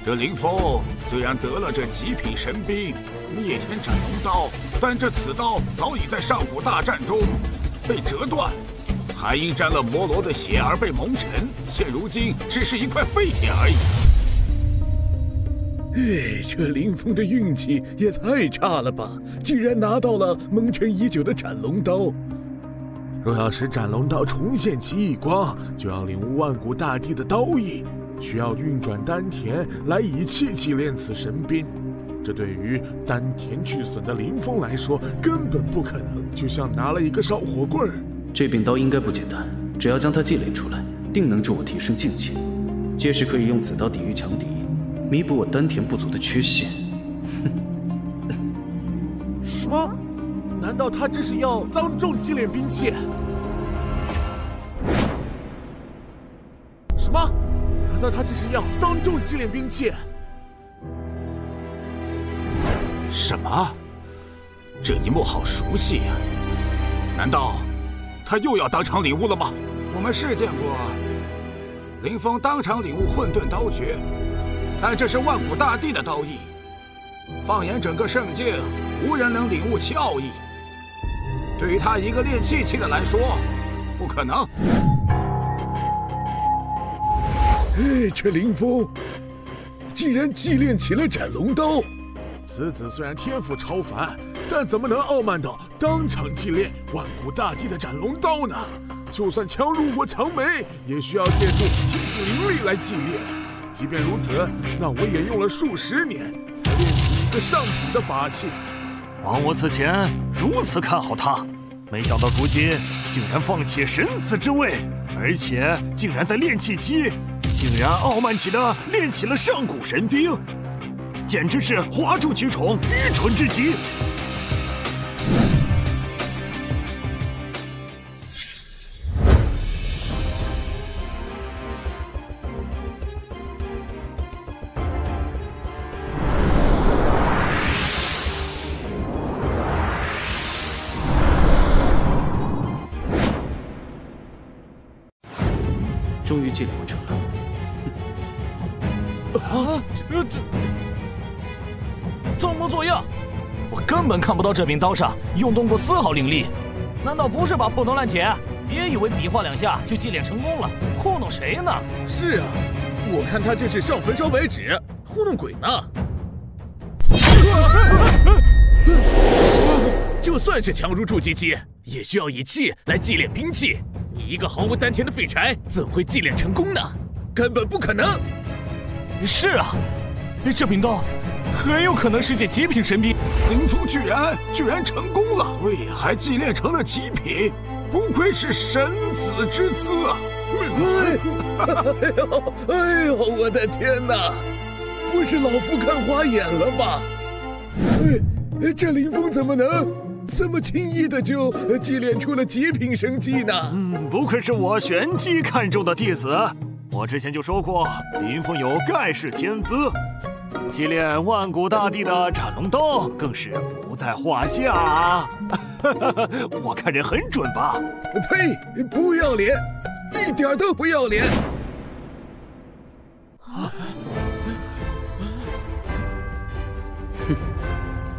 这林峰虽然得了这极品神兵灭天斩龙刀，但这此刀早已在上古大战中被折断，还因沾了魔罗的血而被蒙尘，现如今只是一块废铁而已。这林峰的运气也太差了吧！竟然拿到了蒙尘已久的斩龙刀。若要使斩龙刀重现其异光，就要领悟万古大帝的刀意，需要运转丹田来以气祭炼此神兵。这对于丹田俱损的林峰来说根本不可能，就像拿了一个烧火棍儿。这柄刀应该不简单，只要将它祭炼出来，定能助我提升境界，届时可以用此刀抵御强敌，弥补我丹田不足的缺陷。什么？难道他这是要当众祭炼兵器？什么？难道他这是要当众祭炼兵器？什么？这一幕好熟悉呀！难道他又要当场领悟了吗？我们是见过林峰当场领悟混沌刀诀，但这是万古大帝的刀意，放眼整个圣境，无人能领悟其奥义。对于他一个练气器的来说，不可能。这林峰竟然祭炼起了斩龙刀。此子虽然天赋超凡，但怎么能傲慢到当场祭炼万古大帝的斩龙刀呢？就算强如我长眉，也需要借助天赋灵力来祭炼。即便如此，那我也用了数十年才炼出一个上品的法器。枉我此前如此看好他，没想到如今竟然放弃神子之位，而且竟然在炼气期，竟然傲慢起的练起了上古神兵，简直是哗众取宠，愚蠢至极。终于祭炼完成了。这装模作样，我根本看不到这柄刀上用动过丝毫灵力。难道不是把破铜烂铁？别以为比划2下就祭炼成功了，糊弄谁呢？是啊，我看他这是上坟烧白纸，糊弄鬼呢。就算是强如筑基期，也需要以气来祭炼兵器。你一个毫无丹田的废柴，怎会祭炼成功呢？根本不可能。是啊，这柄刀很有可能是件极品神兵。林峰居然成功了，对，还祭炼成了极品，不愧是神子之姿啊！哎呦，我的天哪！不是老夫看花眼了吧？这林峰怎么能这么轻易的就祭炼出了极品神技呢？不愧是我玄机看中的弟子。我之前就说过，林峰有盖世天资，祭炼万古大帝的斩龙刀更是不在话下啊！我看人很准吧？呸！不要脸，一点都不要脸！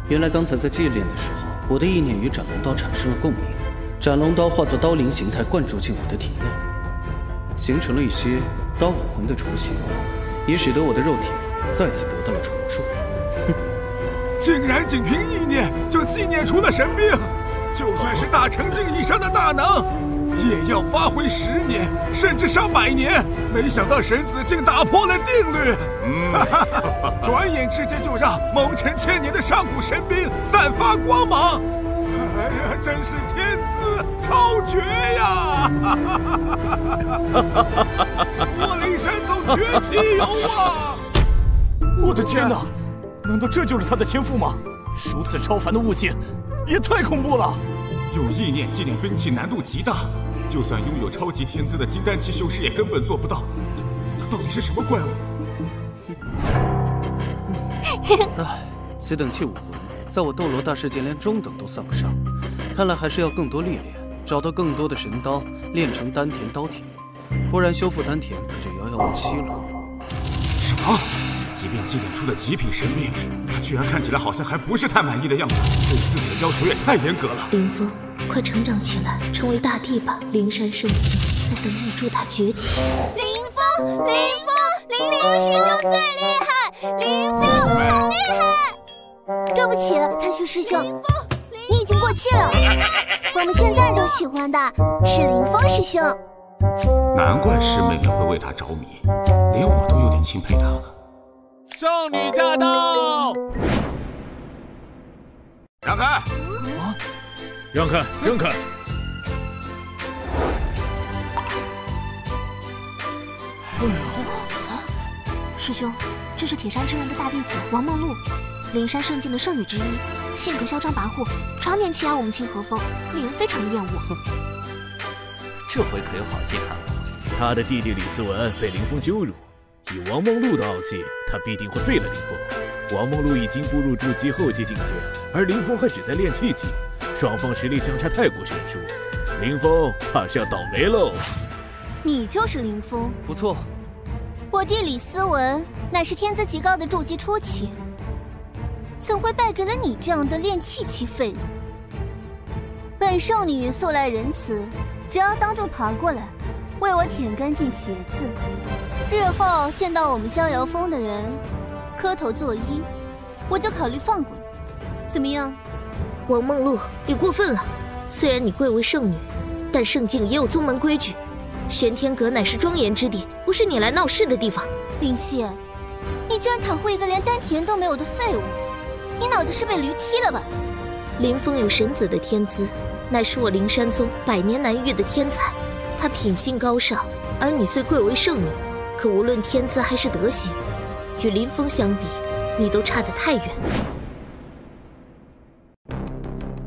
原来刚才在祭炼的时候，我的意念与斩龙刀产生了共鸣，斩龙刀化作刀灵形态灌注进我的体内，形成了一些刀武魂的雏形，也使得我的肉体再次得到了重铸。竟然仅凭意念就祭炼出了神兵，就算是大成境以上的大能，也要发挥10年甚至上100年。没想到神子竟打破了定律，转眼之间就让蒙尘1000年的上古神兵散发光芒。哎呀，真是天资超绝呀！我灵山宗崛起有望！我的天哪，难道这就是他的天赋吗？如此超凡的武器，也太恐怖了！用意念祭炼兵器难度极大，就算拥有超级天资的金丹期修士也根本做不到。他到底是什么怪物？唉，此等器武魂，在我斗罗大世界连中等都算不上。看来还是要更多历练，找到更多的神刀，练成丹田刀体，不然修复丹田可就遥遥无期了。什么？即便祭炼出了极品神兵，他居然看起来好像还不是太满意的样子，对自己的要求也太严格了。林峰，快成长起来，成为大帝吧！灵山圣境在等你助他崛起。林峰，林师兄最厉害，林峰好厉害！对不起，太虚师兄，你已经过气了。我们现在都喜欢的是林峰师兄。难怪师妹们会为他着迷，连我都有点钦佩他了。圣女驾到！让开！让开！让开！师兄，这是铁山之门的大弟子王梦露，灵山圣境的圣女之一，性格嚣张跋扈，常年欺压我们清河峰，令人非常的厌恶。这回可有好戏看了。他的弟弟李思文被林峰羞辱，以王梦露的傲气，他必定会废了林峰。王梦露已经步入筑基后期境界，而林峰还只在练气期，双方实力相差太过悬殊，林峰怕是要倒霉喽。你就是林峰？不错。我弟李思文乃是天资极高的筑基初期，怎会败给了你这样的练气期废物？本圣女素来仁慈，只要当众爬过来，为我舔干净鞋子，日后见到我们逍遥峰的人，磕头作揖，我就考虑放过你，怎么样？王梦露，你过分了。虽然你贵为圣女，但圣境也有宗门规矩。玄天阁乃是庄严之地，不是你来闹事的地方。林夕，你居然袒护一个连丹田都没有的废物，你脑子是被驴踢了吧？林峰有神子的天资，乃是我灵山宗百年难遇的天才。他品性高尚，而你虽贵为圣女，可无论天资还是德行，与林峰相比，你都差得太远。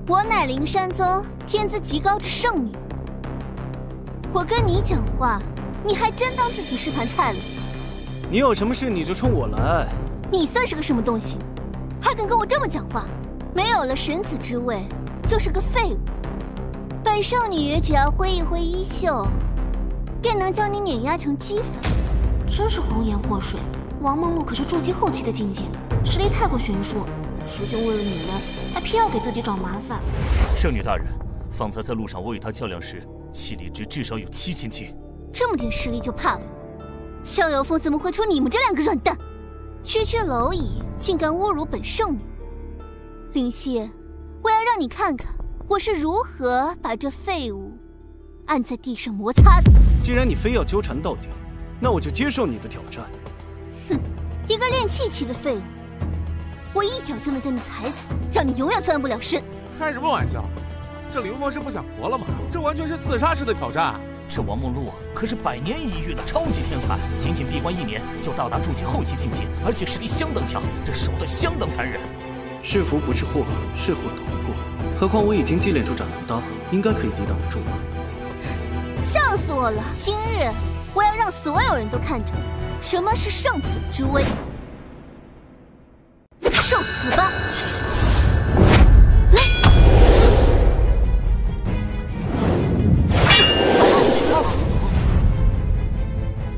我乃灵山宗天资极高的圣女，我跟你讲话，你还真当自己是盘菜了？你有什么事你就冲我来。你算是个什么东西，还敢跟我这么讲话？没有了神子之位，就是个废物。本圣女只要挥一挥衣袖，便能将你碾压成齑粉。真是红颜祸水！王梦露可是筑基后期的境界，实力太过悬殊。师兄为了你们，还偏要给自己找麻烦。圣女大人，方才在路上我与他较量时，气力值至少有7000斤。这么点实力就怕了？逍遥峰怎么会出你们这两个软蛋？区区蝼蚁竟敢侮辱本圣女！林夕，我要让你看看我是如何把这废物按在地上摩擦的。既然你非要纠缠到底，那我就接受你的挑战。哼，一个练气期的废物，我一脚就能将你踩死，让你永远翻不了身。开什么玩笑？这林峰是不想活了吗？这完全是自杀式的挑战。这王梦露可是百年一遇的超级天才，仅仅闭关1年就到达筑基后期境界，而且实力相当强，这手段相当残忍。是福不是祸，是祸躲不过。何况我已经祭炼出斩龙刀，应该可以抵挡得住吧？笑死我了！今日我要让所有人都看着什么是圣子之威。受死吧！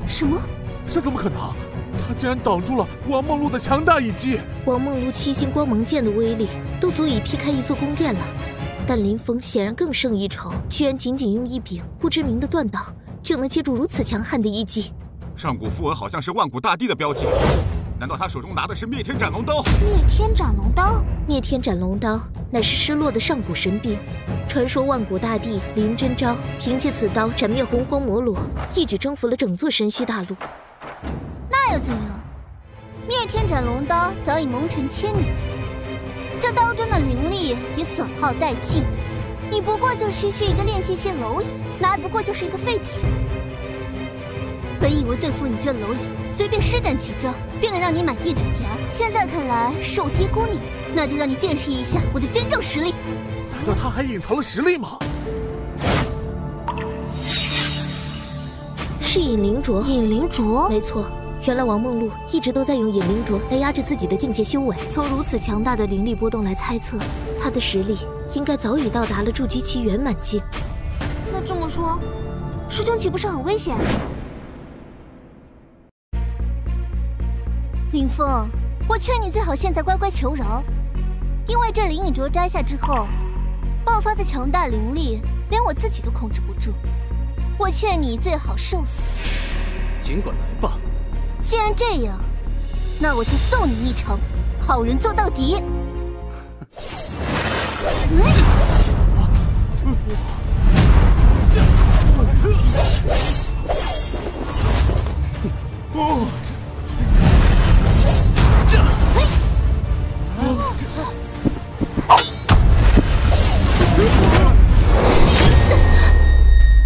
什么？这怎么可能？他竟然挡住了王梦露的强大一击！王梦露7星光芒剑的威力都足以劈开一座宫殿了，但林峰显然更胜一筹，居然仅仅用一柄不知名的断刀就能接住如此强悍的一击。上古符文好像是万古大帝的标记，难道他手中拿的是灭天斩龙刀？灭天斩龙刀？灭天斩龙刀乃是失落的上古神兵，传说万古大帝林真昭凭借此刀斩灭洪荒魔罗，一举征服了整座神虚大陆。那又怎样？灭天斩龙刀早已蒙尘千年，这刀中的灵力也损耗殆尽，你不过就区区一个练气期蝼蚁，拿不过就是一个废铁。本以为对付你这蝼蚁，随便施展几招便能让你满地找牙，现在看来是我低估你，那就让你见识一下我的真正实力。难道他还隐藏了实力吗？是引灵镯。引灵镯？没错。原来王梦露一直都在用引灵镯来压制自己的境界修为。从如此强大的灵力波动来猜测，他的实力应该早已到达了筑基期圆满境。那这么说，师兄岂不是很危险？林峰，我劝你最好现在乖乖求饶，因为这灵隐镯摘下之后，爆发的强大灵力，连我自己都控制不住。我劝你最好受死。尽管来吧。既然这样，那我就送你一程，好人做到底。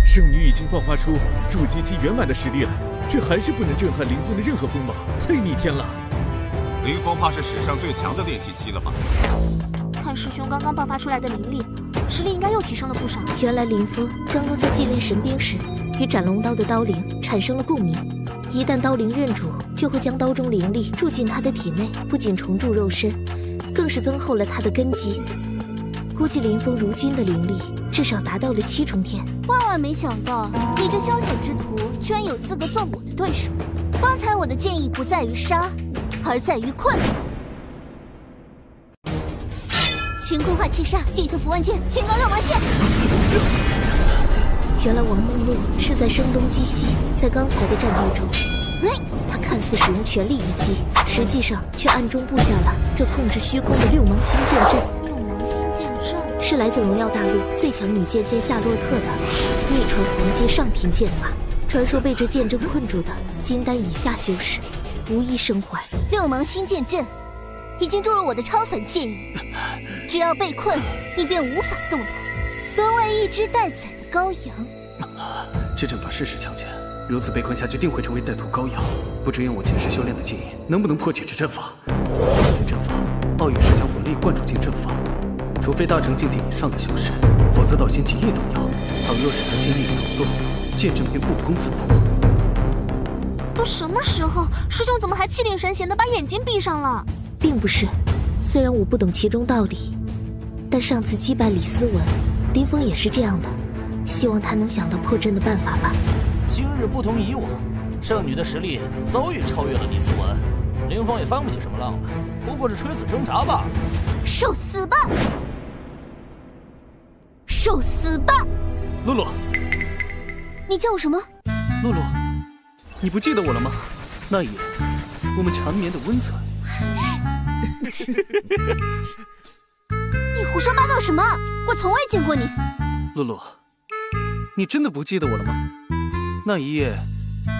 圣女已经爆发出筑基期圆满的实力了，却还是不能震撼林峰的任何锋芒，太逆天了！林峰怕是史上最强的炼气期了吧？看师兄刚刚爆发出来的灵力，实力应该又提升了不少。原来林峰刚刚在祭炼神兵时，与斩龙刀的刀灵产生了共鸣。一旦刀灵认主，就会将刀中灵力注进他的体内，不仅重铸肉身，更是增厚了他的根基。估计林峰如今的灵力至少达到了7重天。万万没想到，你这宵小之徒居然有资格做我的对手。方才我的建议不在于杀，而在于困。乾坤化气煞，祭色符万剑，天罡六芒线。原来王梦露是在声东击西，在刚才的战斗中，他看似使用全力一击，实际上却暗中布下了这控制虚空的六芒星剑阵。六芒星剑阵是来自荣耀大陆最强女剑仙夏洛特的逆传黄阶上品剑法。传说被这剑阵困住的金丹以下修士，无一生还。六芒星剑阵已经注入我的超凡剑意，只要被困，你便无法动弹，沦为一只待宰的羔羊。这阵法事实强健，如此被困下去定会成为歹徒羔羊。不知用我前世修炼的技艺，能不能破解这阵法？此阵法，奥义是将魂力灌注进阵法，除非大成境界以上的修士，否则道心极易动摇。倘若是他心意抖动，剑阵便不攻自破。都什么时候，师兄怎么还气定神闲的把眼睛闭上了？并不是，虽然我不懂其中道理，但上次击败李思文，林峰也是这样的。希望他能想到破阵的办法吧。今日不同以往，圣女的实力早已超越了李思文，林峰也翻不起什么浪来，不过是垂死挣扎罢了。受死吧！受死吧！露露，你叫我什么？露露，你不记得我了吗？那一夜，我们缠绵的温存。你胡说八道什么？我从未见过你。露露，你真的不记得我了吗？那一夜，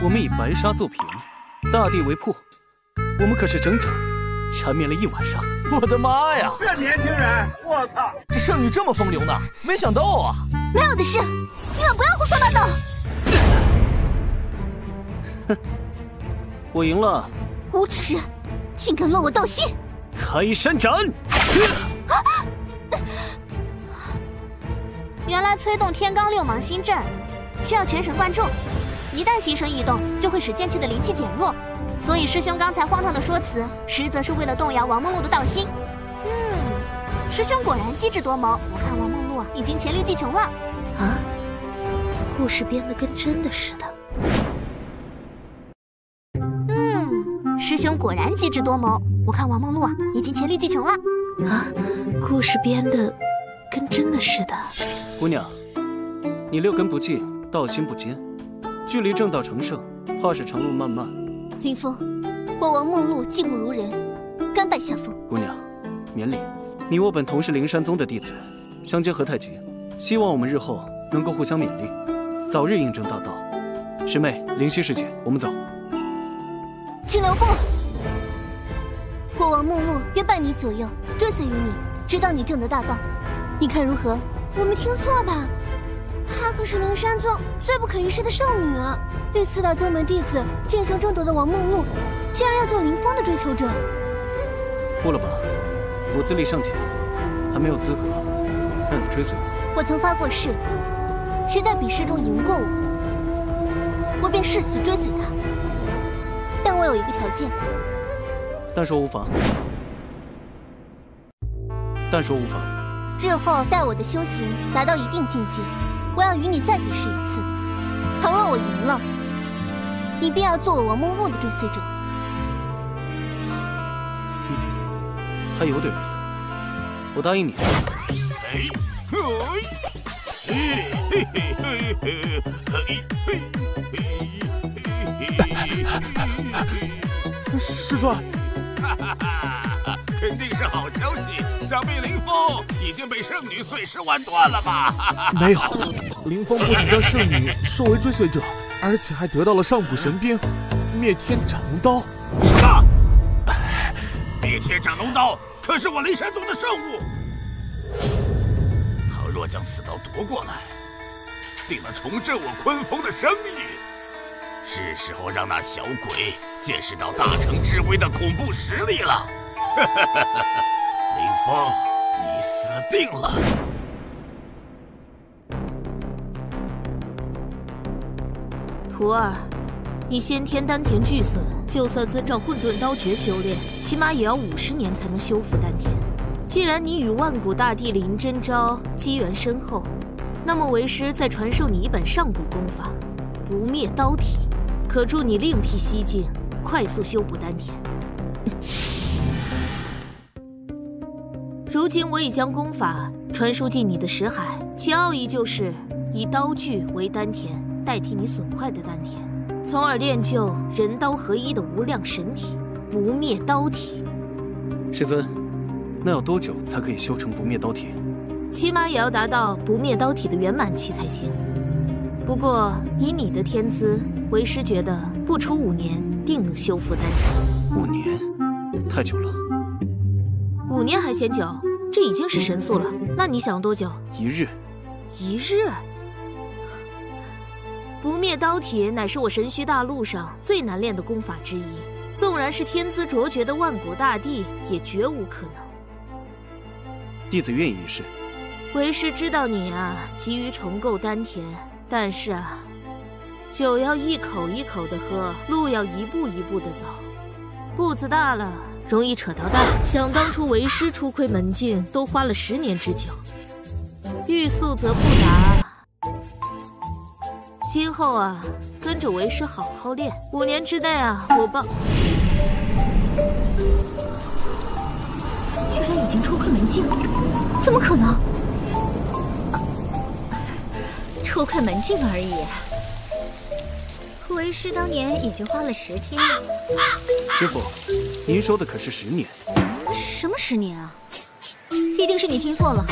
我们以白沙做屏，大地为铺，我们可是整整缠绵了一晚上。我的妈呀！这年轻人，我操！这圣女这么风流呢？没想到啊！没有的事，你们不要胡说八道。哼，我赢了。无耻，竟敢乱我道心！开山斩！原来催动天罡六芒星阵需要全神贯注，一旦心神异动，就会使剑气的灵气减弱。所以师兄刚才荒唐的说辞，实则是为了动摇王梦露的道心。师兄果然机智多谋，我看王梦露已经黔驴技穷了。啊，故事编得跟真的似的。师兄果然机智多谋，我看王梦露已经黔驴技穷了。啊，故事编得跟真的似的。姑娘，你六根不净，道心不坚，距离正道成圣，怕是长路漫漫。林峰，我王梦露技不如人，甘拜下风。姑娘，免礼。你我本同是灵山宗的弟子，相煎何太急？希望我们日后能够互相勉励，早日应征大道。师妹，灵犀师姐，我们走。请留步。我王梦露约半你左右，追随于你，直到你证得大道。你看如何？我没听错吧？她可是灵山宗最不可一世的圣女。第4代宗门弟子竞相争夺的王梦露，竟然要做林峰的追求者？不了吧，我资历尚浅，还没有资格让你追随我。我曾发过誓，谁在比试中赢过我，我便誓死追随他。但我有一个条件。但说无妨。但说无妨。日后待我的修行达到一定境界，我要与你再比试一次。倘若我赢了，你便要做我王梦露的追随者。还有点意思，我答应你。师尊，肯定是好消息。想必林峰已经被圣女碎尸万段了吧？没有，林峰不仅将圣女收为追随者，而且还得到了上古神兵灭天斩龙刀。什么？灭天斩龙刀可是我灵山宗的圣物，倘若将此刀夺过来，定能重振我昆峰的声誉。是时候让那小鬼见识到大成之威的恐怖实力了。林峰，你死定了！徒儿，你先天丹田具损，就算遵照混沌刀诀修炼，起码也要50年才能修复丹田。既然你与万古大帝林真昭机缘深厚，那么为师再传授你一本上古功法——不灭刀体，可助你另辟蹊径，快速修补丹田。如今我已将功法传输进你的识海，其奥义就是以刀具为丹田，代替你损坏的丹田，从而练就人刀合一的无量神体——不灭刀体。师尊，那要多久才可以修成不灭刀体？起码也要达到不灭刀体的圆满期才行。不过以你的天资，为师觉得不出5年，定能修复丹田。5年，太久了。5年还嫌久？这已经是神速了。那你想多久？1日。1日？不灭刀体乃是我神虚大陆上最难练的功法之一，纵然是天资卓绝的万古大帝，也绝无可能。弟子愿意一试。为师知道你啊，急于重构丹田，但是啊，酒要一口一口的喝，路要一步一步的走，步子大了容易扯到蛋。想当初为师初窥门径，都花了10年之久，欲速则不达。今后啊，跟着为师好好练，5年之内啊，我帮。居然已经初窥门径了，怎么可能？初窥门径而已。为师当年已经花了10天了。师傅，您说的可是10年？什么10年啊？一定是你听错了。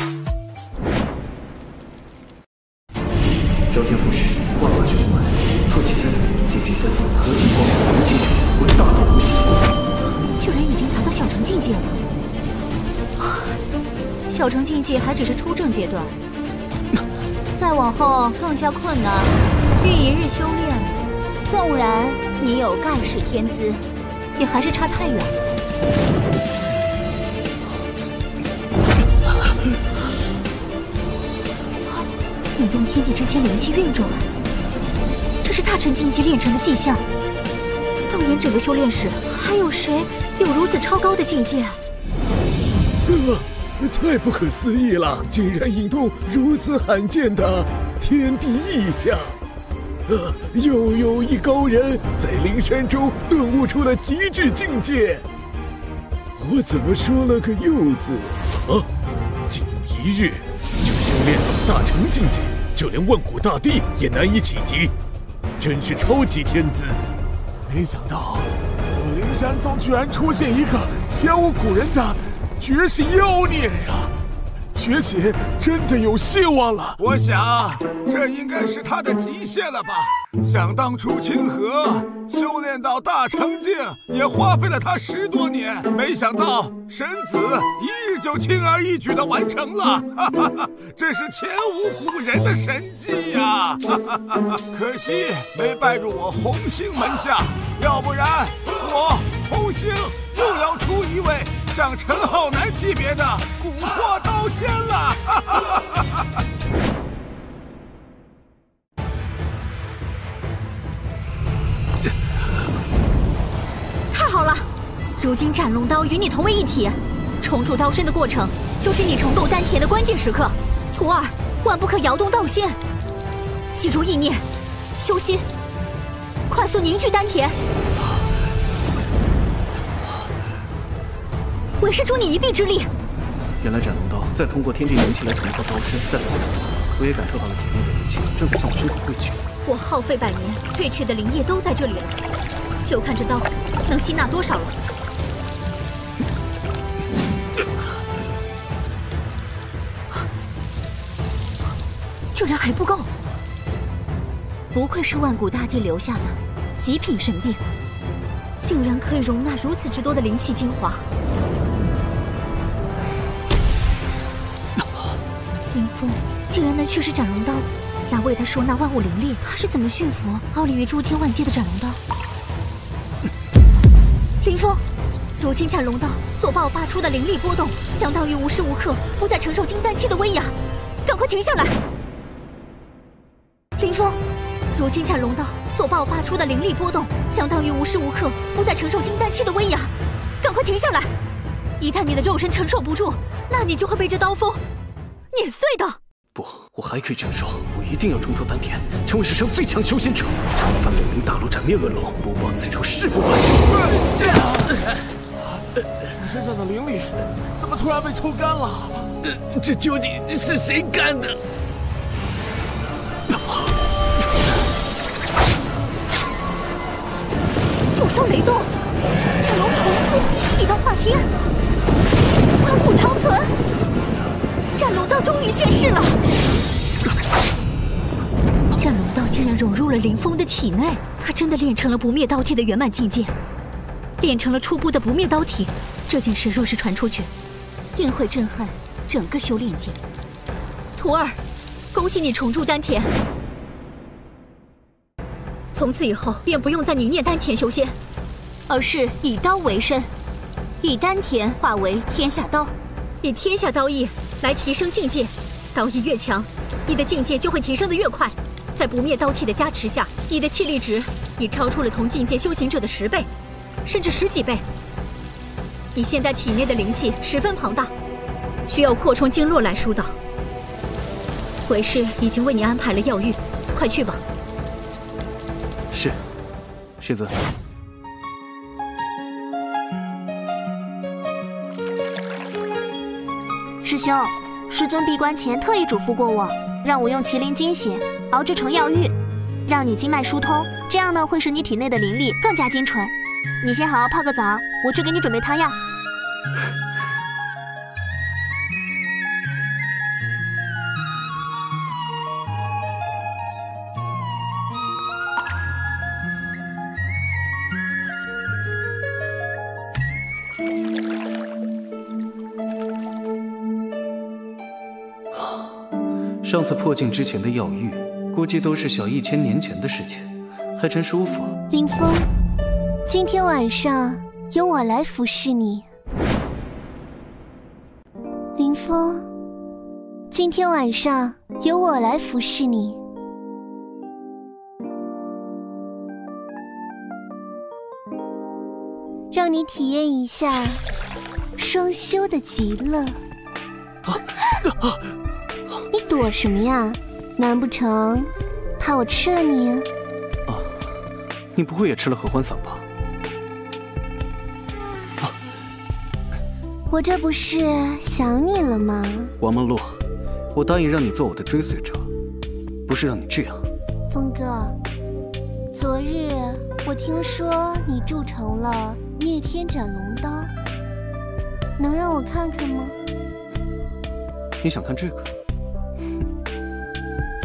周天赋时，万法循环，错起任务及积分，合计光无基础为大道无形。居然已经达到小成境界了。小成境界还只是初正阶段，再往后更加困难。欲一日修炼，纵然你有盖世天资，也还是差太远了。你用天地之间灵气运转，这是大成境界炼成的迹象。放眼整个修炼室，还有谁有如此超高的境界？太不可思议了！竟然引动如此罕见的天地异象。又有一高人在灵山中顿悟出了极致境界。我怎么说了个又字啊？仅1日就修炼到大成境界，就连万古大帝也难以企及，真是超级天资。没想到我灵山宗居然出现一个前无古人的绝世妖孽呀！崛起真的有希望了。我想，这应该是他的极限了吧？想当初清河修炼到大成境，也花费了他10多年，没想到神子一日就轻而易举地完成了，哈哈哈！这是前无古人的神迹呀！哈哈哈！可惜没拜入我红星门下，要不然我红星又要出一位像陈浩南级别的古惑刀仙了！哈哈哈哈哈！太好了，如今斩龙刀与你同为一体，重铸刀身的过程就是你重构丹田的关键时刻。徒儿，万不可摇动道心，记住意念，修心，快速凝聚丹田。为师助你一臂之力。原来斩龙刀再通过天地元气来重构刀身，再次重铸，我也感受到了体内的灵气正在向我胸口汇聚。我耗费百年萃取的灵液都在这里了，就看这刀能吸纳多少了。居然还不够！不愧是万古大帝留下的极品神兵，竟然可以容纳如此之多的灵气精华。林峰竟然能驱使斩龙刀，来为他收纳万物灵力，他是怎么驯服傲立于诸天万界的斩龙刀？林峰，如今斩龙刀所爆发出的灵力波动，相当于无时无刻不在承受金丹气的威压，赶快停下来！林峰，如今斩龙刀所爆发出的灵力波动，相当于无时无刻不在承受金丹气的威压，赶快停下来！一旦你的肉身承受不住，那你就会被这刀锋碾碎的。不，我还可以承受，我一定要重铸丹田，成为史上最强修仙者，重翻北冥大陆，斩灭恶龙，不报此仇，誓不罢休。你身上的灵力怎么突然被抽干了？这究竟是谁干的？九霄雷动，斩龙重铸，一刀化天，万古长存。斩龙刀终于现世了！斩龙刀竟然融入了林峰的体内，他真的练成了不灭刀体的圆满境界，练成了初步的不灭刀体。这件事若是传出去，定会震撼整个修炼界。徒儿，恭喜你重铸丹田，从此以后便不用再凝练丹田修仙，而是以刀为身，以丹田化为天下刀，以天下刀意来提升境界，刀意越强，你的境界就会提升得越快。在不灭刀体的加持下，你的气力值已超出了同境界修行者的10倍，甚至10几倍。你现在体内的灵气十分庞大，需要扩充经络来疏导。为师已经为你安排了药浴，快去吧。是，世子。师兄，师尊闭关前特意嘱咐过我，让我用麒麟精血熬制成药浴，让你经脉疏通，这样呢会使你体内的灵力更加精纯。你先好好泡个澡，我去给你准备汤药。上次破境之前的药浴，估计都是小1000年前的事情，还真舒服。林峰，今天晚上由我来服侍你。林峰，今天晚上由我来服侍你。让你体验一下双修的极乐。你躲什么呀？难不成怕我吃了你？啊，你不会也吃了合欢散吧？我这不是想你了吗？王梦洛，我答应让你做我的追随者，不是让你这样。峰哥，昨日我听说你铸成了灭天斩龙刀，能让我看看吗？你想看这个？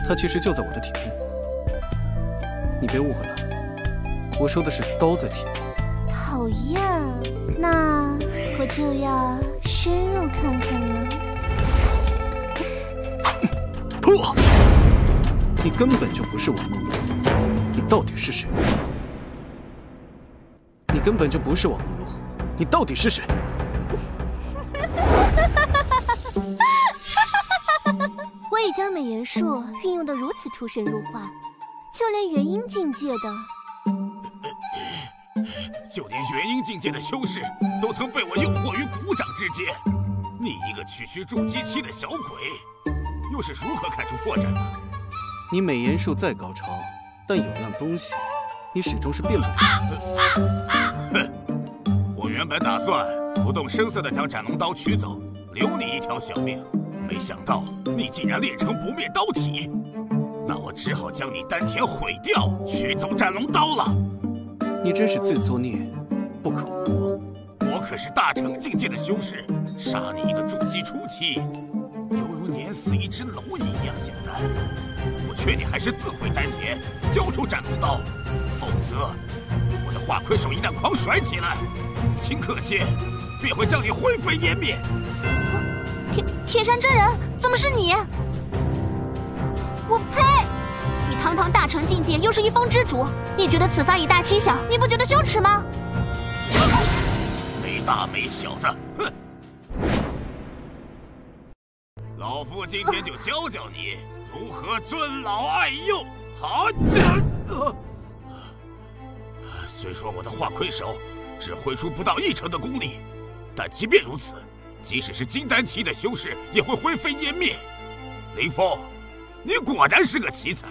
它其实就在我的体内。你别误会了，我说的是刀在体内。讨厌，那我就要深入看看了。破！你根本就不是王梦露，你到底是谁？你根本就不是王梦露，你到底是谁？我已将美颜术运用得如此出神入化，就连元婴境界的修士都曾被我诱惑于股掌之间。你一个区区筑基期的小鬼，又是如何看出破绽的？你美颜术再高超，但有样东西，你始终是变不了。哼！我原本打算不动声色地将斩龙刀取走，留你一条小命。没想到你竟然练成不灭刀体，那我只好将你丹田毁掉，取走斩龙刀了。你真是自作孽不可活！我可是大成境界的修士，杀你一个筑基初期，犹如碾死一只蝼蚁一样简单。我劝你还是自毁丹田，交出斩龙刀，否则我的化魁手一旦狂甩起来，顷刻间便会将你灰飞烟灭。铁山真人，怎么是你？我呸！你堂堂大成境界，又是一方之主，你觉得此番以大欺小，你不觉得羞耻吗？没大没小的，哼！老夫今天就教教你如何尊老爱幼。好，虽说我的化魁手只挥出不到1成的功力，但即便如此，即使是金丹期的修士也会灰飞烟灭。林峰，你果然是个奇才，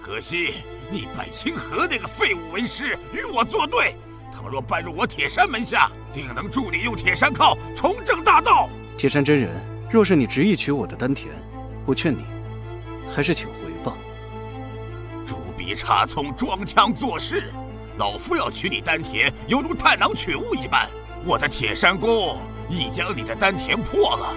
可惜你拜清河那个废物为师，与我作对。倘若拜入我铁山门下，定能助你用铁山靠重正大道。铁山真人，若是你执意取我的丹田，我劝你还是请回吧。猪鼻插葱，装腔作势，老夫要取你丹田，犹如探囊取物一般。我的铁山功已将你的丹田破了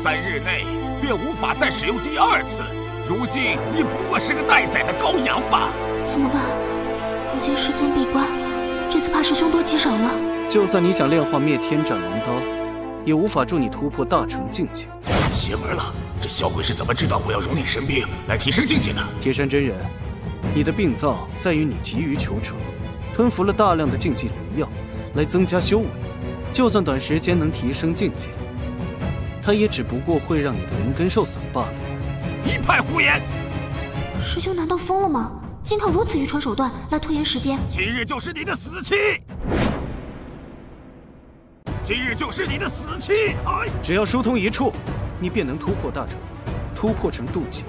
，3日内便无法再使用第2次。如今你不过是个待宰的羔羊吧？怎么办？如今师尊闭关，这次怕是凶多吉少了。就算你想炼化灭天斩龙刀，也无法助你突破大成境界。邪门了！这小鬼是怎么知道我要熔炼神兵来提升境界的？铁山真人，你的病灶在于你急于求成，吞服了大量的禁忌灵药来增加修为。就算短时间能提升境界，它也只不过会让你的灵根受损罢了。一派胡言！师兄难道疯了吗？竟靠如此愚蠢手段来拖延时间？今日就是你的死期！今日就是你的死期！哎，只要疏通一处，你便能突破大成，突破成渡劫。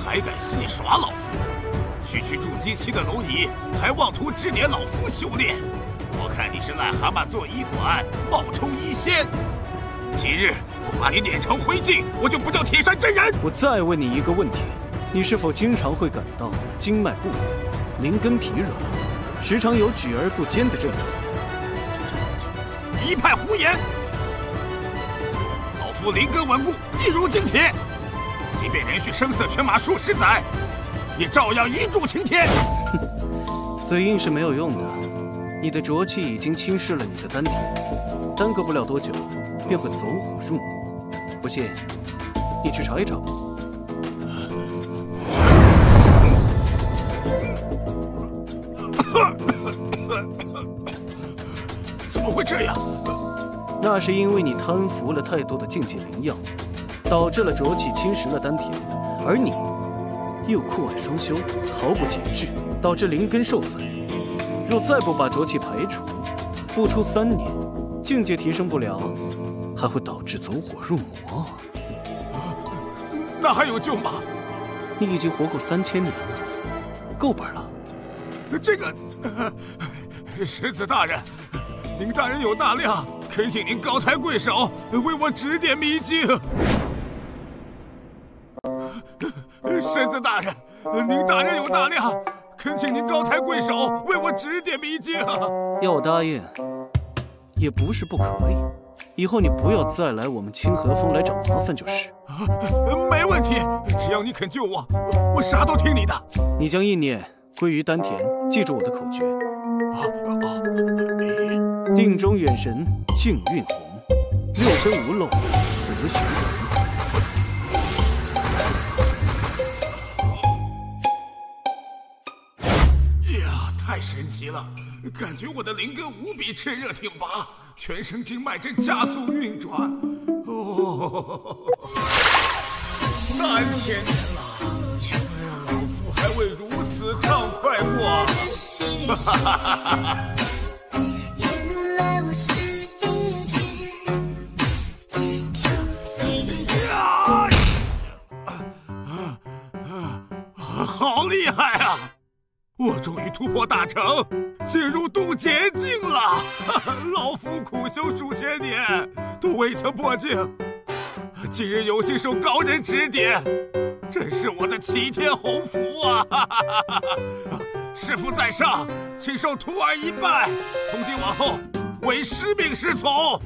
还敢戏耍老夫？区区筑基期的蝼蚁，还妄图指点老夫修炼？我看你是癞蛤蟆做医馆，冒充医仙。今日不把你碾成灰烬，我就不叫铁山真人。我再问你一个问题，你是否经常会感到经脉不稳、灵根疲软，时常有举而不坚的症状？一派胡言！老夫灵根稳固，一如金铁，即便连续声色犬马数10载，也照样一柱擎天。嘴硬是没有用的。你的浊气已经侵蚀了你的丹田，耽搁不了多久，便会走火入魔。不信，你去查一查吧。怎么会这样？那是因为你贪服了太多的禁忌灵药，导致了浊气侵蚀了丹田，而你又酷爱双修，毫不节制，导致灵根受损。若再不把浊气排除，不出3年，境界提升不了，还会导致走火入魔。那还有救吗？你已经活过3000年了，够本了。这个，神子大人，您大人有大量，恳请您高抬贵手，为我指点迷津。神子大人，您大人有大量，恳请您高抬贵手，为我指点迷津啊！要我答应，也不是不可以。以后你不要再来我们清河峰来找麻烦就是。没问题，只要你肯救我，我啥都听你的。你将意念归于丹田，记住我的口诀：定中远神，静运红，六根无漏，得循环。呀，太神奇了！感觉我的灵根无比炽热挺拔，全身经脉正加速运转。哦，3000年了，老夫还未如此畅快过。哈哈哈哈哈！好厉害啊！我终于突破大成，进入渡劫境了！老夫苦修数千年，都未曾破境，今日有幸受高人指点，真是我的齐天鸿福啊！师父在上，请受徒儿一拜，从今往后唯师命是从。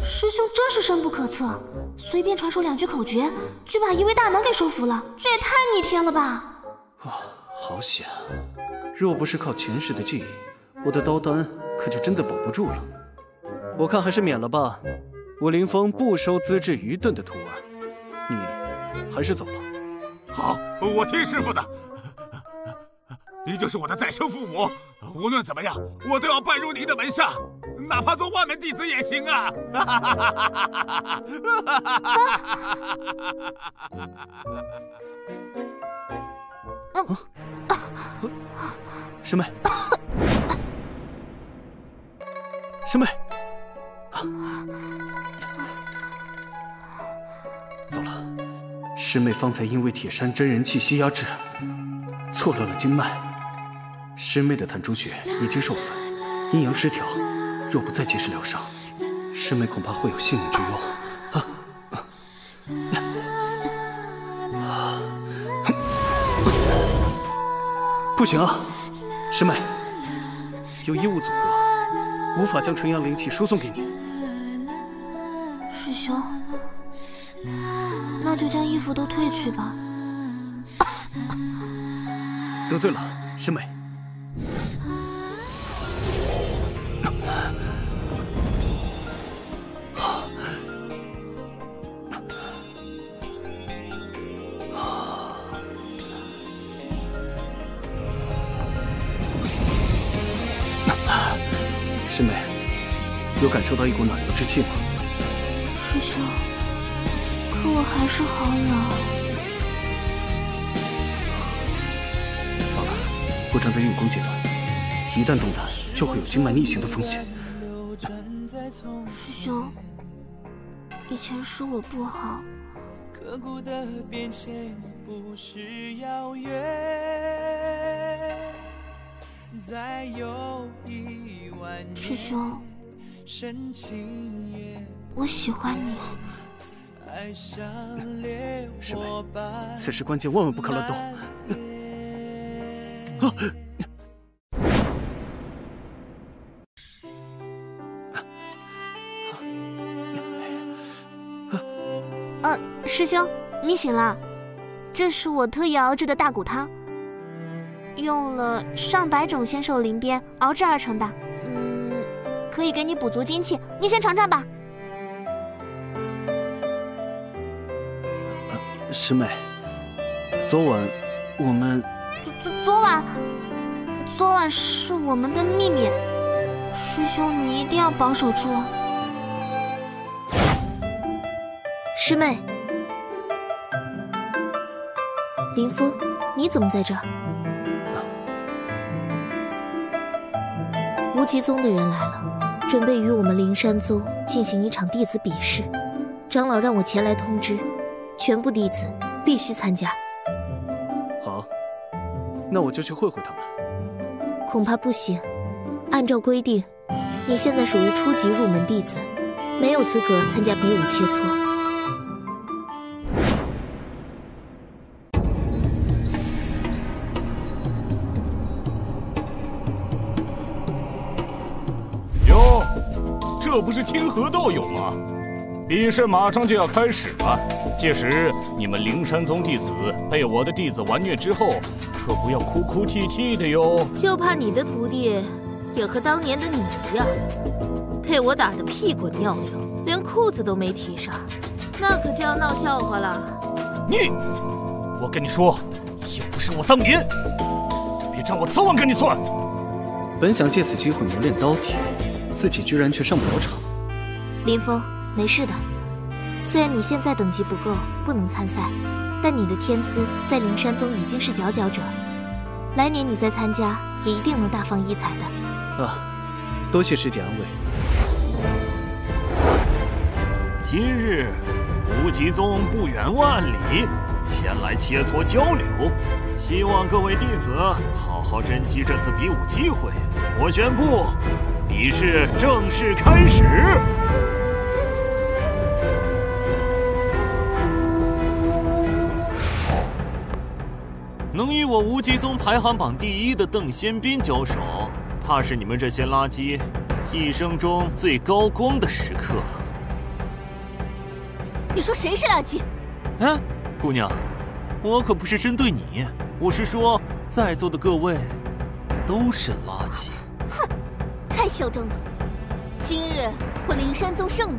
师兄真是深不可测，随便传授2句口诀，就把一位大能给收服了，这也太逆天了吧！哇，好险！若不是靠前世的记忆，我的刀丹可就真的保不住了。我看还是免了吧。我林峰不收资质愚钝的徒儿，你还是走吧。好，我听师父的。您就是我的再生父母，无论怎么样，我都要拜入您的门下，哪怕做万门弟子也行啊！师妹，师妹，糟了，师妹方才因为铁山真人气息压制，错乱了经脉，师妹的膻中穴已经受损，阴阳失调，若不再及时疗伤，师妹恐怕会有性命之忧。不行啊，师妹，有衣物阻隔，无法将纯阳灵气输送给你。师兄，那就将衣服都褪去吧。得罪了，师妹。师妹，有感受到一股暖流之气吗？师兄，可我还是好冷。糟了，我正在运功阶段，一旦动弹，就会有经脉逆行的风险。师兄，以前是我不好。刻骨的变迁不是遥远，再有1万年。师兄，我喜欢你。师妹，此时关键万万不可乱动。师兄，你醒了。这是我特意熬制的大骨汤，用了上百种仙兽灵鞭熬制而成的。可以给你补足精气，你先尝尝吧。师妹，昨晚我们……昨晚是我们的秘密，师兄你一定要保守住。师妹，林峰，你怎么在这儿？无极宗的人来了，准备与我们灵山宗进行一场弟子比试。长老让我前来通知，全部弟子必须参加。好，那我就去会会他们。恐怕不行，按照规定，你现在属于初级入门弟子，没有资格参加比武切磋。这不是亲和斗友吗？比试马上就要开始了，届时你们灵山宗弟子被我的弟子完虐之后，可不要哭哭啼啼的哟。就怕你的徒弟也和当年的你一样，被我打得屁滚尿流，连裤子都没提上，那可就要闹笑话了。我跟你说，要不是我当年，别让我早晚跟你算。本想借此机会磨练刀体，自己居然却上不了场。林峰，没事的。虽然你现在等级不够，不能参赛，但你的天资在灵山宗已经是佼佼者。来年你再参加，也一定能大放异彩的。啊，多谢师姐安慰。今日无极宗不远万里前来切磋交流，希望各位弟子好好珍惜这次比武机会。我宣布，比试正式开始。能与我无极宗排行榜第1的邓仙斌交手，怕是你们这些垃圾一生中最高光的时刻了。你说谁是垃圾？哎，姑娘，我可不是针对你，我是说在座的各位都是垃圾。哼，太嚣张了！今日我灵山宗圣女，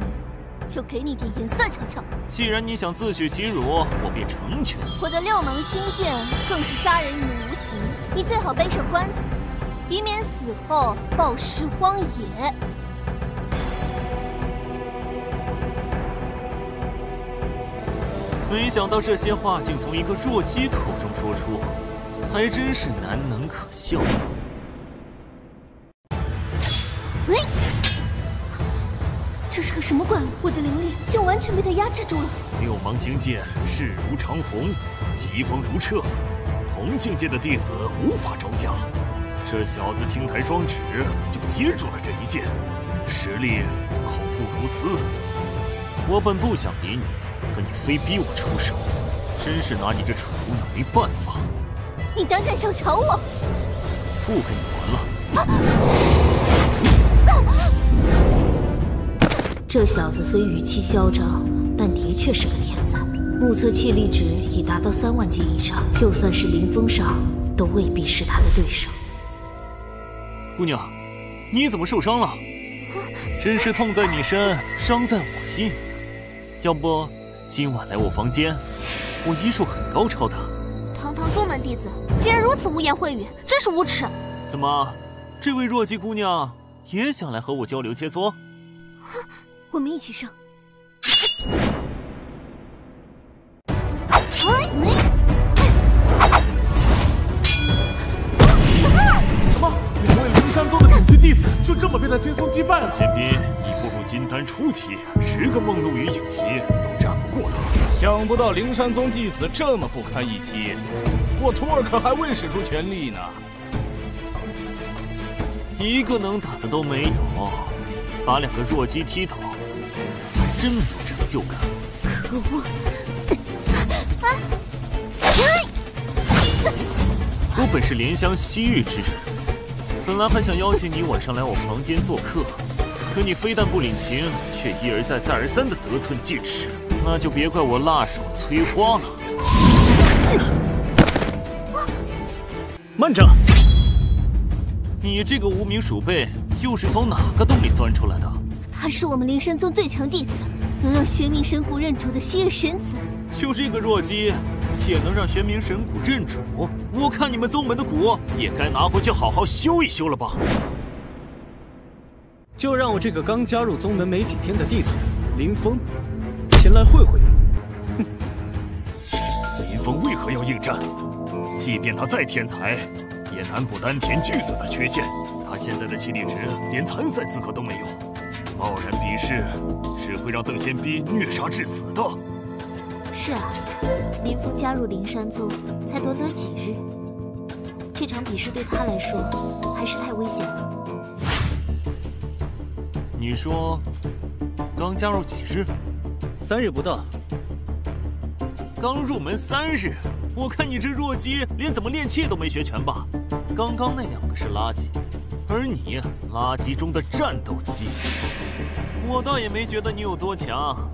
就给你点颜色瞧瞧。既然你想自取其辱，我便成全你。我的6能星剑更是杀人于无形，你最好背上棺材，以免死后暴尸荒野。没想到这些话竟从一个弱鸡口中说出，还真是难能可笑。喂，这是个什么怪物？我的灵力竟完全被他压制住了。6芒星剑势如长虹，疾风如彻，同境界的弟子无法招架。这小子青苔双指就接住了这一剑，实力恐怖如斯。我本不想理你，可你非逼我出手，真是拿你这蠢姑娘没办法。你胆敢小瞧我！不跟你玩了。这小子虽语气嚣张，但的确是个天才。目测气力值已达到3万级以上，就算是林峰上，都未必是他的对手。姑娘，你怎么受伤了？真是痛在你身，伤在我心。要不今晚来我房间，我医术很高超的。堂堂宗门弟子，竟然如此污言秽语，真是无耻！怎么，这位弱鸡姑娘也想来和我交流切磋？我们一起上。2位灵山宗的顶级弟子就这么被他轻松击败了。剑斌已步入金丹初期，10个梦露与影旗都战不过他。想不到灵山宗弟子这么不堪一击，我徒儿可还未使出全力呢。一个能打的都没有，把2个弱鸡踢倒，还真没有成就感。可恶！我本是怜香惜玉之人，本来还想邀请你晚上来我房间做客，可你非但不领情，却一而再再而三的得寸进尺，那就别怪我辣手摧花了。慢着！你这个无名鼠辈，又是从哪个洞里钻出来的？他是我们灵山宗最强弟子，能让玄冥神谷认主的昔日神子。就这个弱鸡，也能让玄冥神谷认主？我看你们宗门的谷也该拿回去好好修一修了吧。就让我这个刚加入宗门没几天的弟子林峰前来会会你。林峰为何要应战？即便他再天才，也难补丹田巨损的缺陷。他现在的气力值连参赛资格都没有，贸然比试只会让邓仙逼虐杀致死的。是啊，林峰加入灵山宗才短短几日，这场比试对他来说还是太危险了。你说刚加入几日？3日不到。刚入门3日，我看你这弱鸡连怎么练气都没学全吧？刚刚那2个是垃圾，而你垃圾中的战斗机。我倒也没觉得你有多强，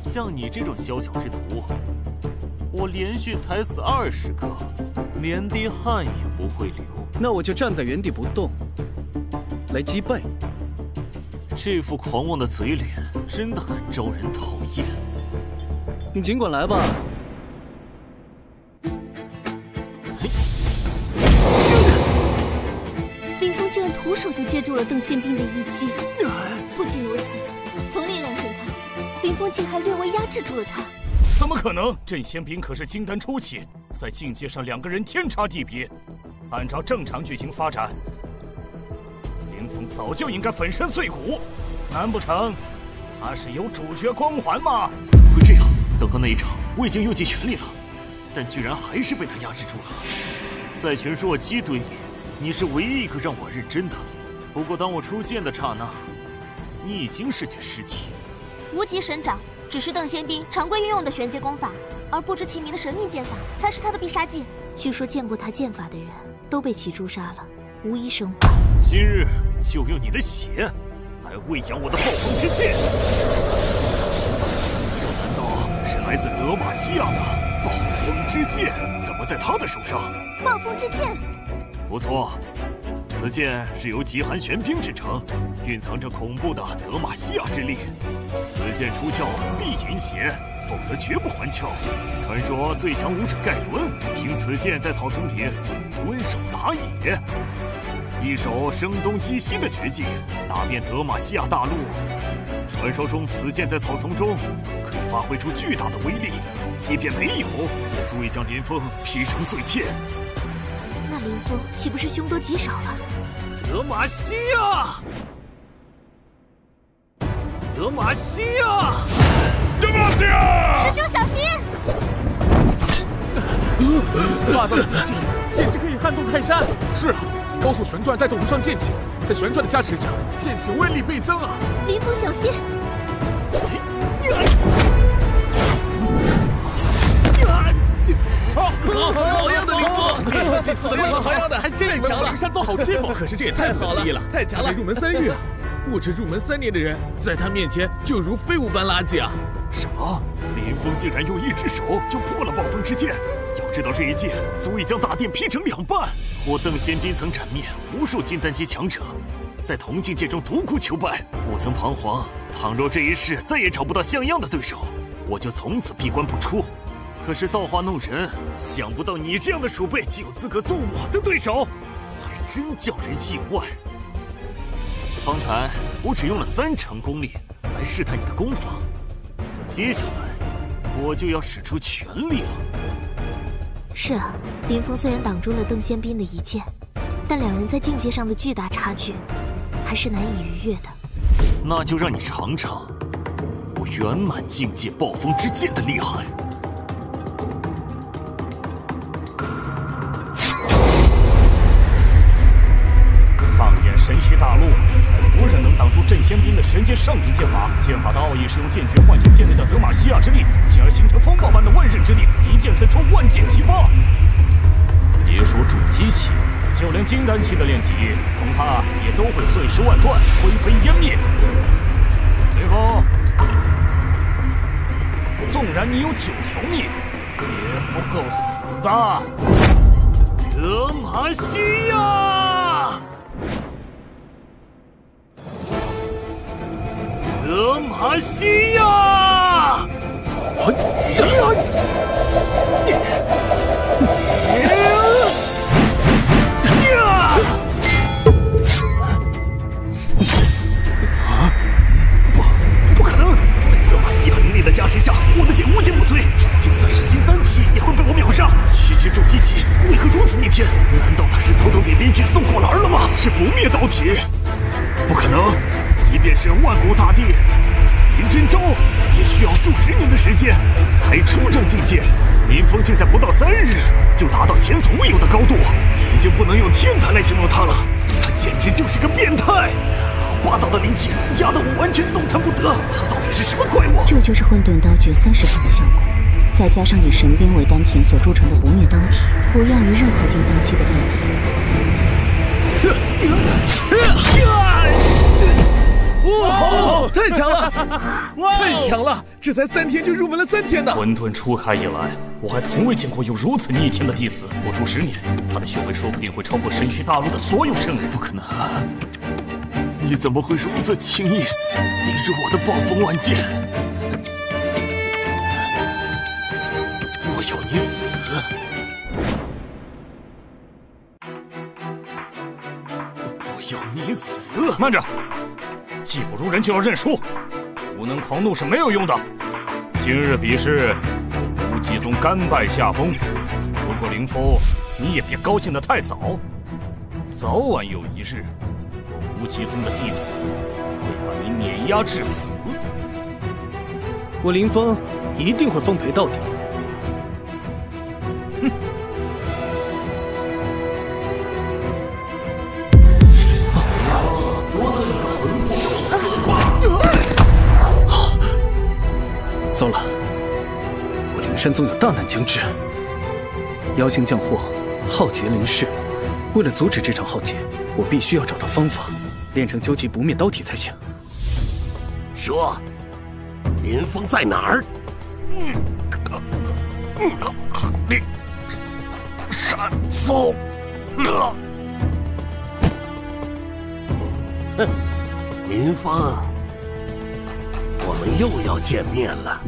像你这种小小之徒，我连续踩死20个，连滴汗也不会流。那我就站在原地不动，来击败你。这副狂妄的嘴脸真的很招人讨厌。你尽管来吧。林峰居然徒手就接住了邓宪兵的一击。不仅如此，从力量上看，林峰竟还略微压制住了他。怎么可能？郑宪兵可是金丹初期，在境界上2个人天差地别。按照正常剧情发展，林峰早就应该粉身碎骨，难不成他是有主角光环吗？怎么会这样？刚刚那一掌我已经用尽全力了，但居然还是被他压制住了。在全硕基堆里，你是唯一一个让我认真的。不过当我出现的刹那，你已经是具尸体。无极神掌只是邓宪兵常规运用的玄阶功法，而不知其名的神秘剑法才是他的必杀技。据说见过他剑法的人都被其诛杀了，无一生还。今日就用你的血来喂养我的暴风之剑。这难道是来自德玛西亚的暴风之剑？怎么在他的手上？暴风之剑，不错，此剑是由极寒玄冰制成，蕴藏着恐怖的德玛西亚之力。此剑出鞘必饮血，否则绝不还鞘。传说最强武者盖伦凭此剑在草丛里蹲守打野，一手声东击西的绝技打遍德玛西亚大陆。传说中此剑在草丛中可以发挥出巨大的威力，即便没有，也足以将林峰劈成碎片。那林峰岂不是凶多吉少了？德玛西亚！德玛西亚！德玛西亚！师兄小心！霸道的剑气简直可以撼动泰山。是啊，高速旋转带动无上剑气，在旋转的加持下，剑气威力倍增啊！林峰小心！好样的，林峰！这死的乱好样的，还真以为我灵山宗好欺负？可是这也太不可思议了，太强了！入门3日啊，不知入门3年的人，在他面前就如废物般垃圾啊！什么？林峰竟然用1只手就破了暴风之剑？要知道这一剑足以将大殿劈成2半。我邓宪兵曾斩灭无数金丹级强者，在同境界中独孤求败。我曾彷徨，倘若这一世再也找不到像样的对手，我就从此闭关不出。可是造化弄人，想不到你这样的鼠辈竟有资格做我的对手，还真叫人意外。方才我只用了3成功力来试探你的功法，接下来我就要使出全力了。是啊，林峰虽然挡住了邓宪兵的一剑，但2人在境界上的巨大差距，还是难以逾越的。那就让你尝尝我圆满境界暴风之剑的厉害。放眼神虚大陆，无人能挡住镇仙兵的玄阶上品剑法。剑法的奥义是用剑诀唤醒剑内的德玛西亚之力，进而形成风暴般的万刃之力，一剑刺出，万箭齐发。别说主机期，就连金丹期的炼体，恐怕也都会碎尸万段，灰飞烟灭。林峰，纵然你有9条命，也不够死的。德玛西亚！德玛西亚！不可能！在德玛西亚灵力的加持下，我的剑无坚不摧，就算是金丹期也会被我秒杀。区筑基期为何如此逆天？难道他是偷偷给编剧送过篮了吗？是不灭刀体？不可能！即便是万古大帝林真昭，也需要数10年的时间才出正境界。林峰竟在不到3日就达到前所未有的高度，已经不能用天才来形容他了，他简直就是个变态！好霸道的灵气，压得我完全动弹不得。他到底是什么怪物？这就是混沌刀诀30倍的效果，再加上以神鞭为丹田所铸成的不灭刀体，不亚于任何金丹期的炼体。哇！太强了！太强了！这才3天就入门了3天呢！混沌初开以来，我还从未见过有如此逆天的弟子。不出10年，他的修为说不定会超过神虚大陆的所有圣人。不可能啊！你怎么会如此轻易抵住我的暴风万剑？我要你死！我要你死！慢着，技不如人就要认输，无能狂怒是没有用的。今日比试，无极宗甘拜下风。不过凌风，你也别高兴得太早，早晚有一日，我无极宗的弟子会把你碾压致死。我林峰一定会奉陪到底。哼！糟了，我灵山宗有大难将至。妖星降祸，浩劫临世。为了阻止这场浩劫，我必须要找到方法，练成究极不灭刀体才行。说，林峰在哪儿？灵山宗。哼，林峰，我们又要见面了。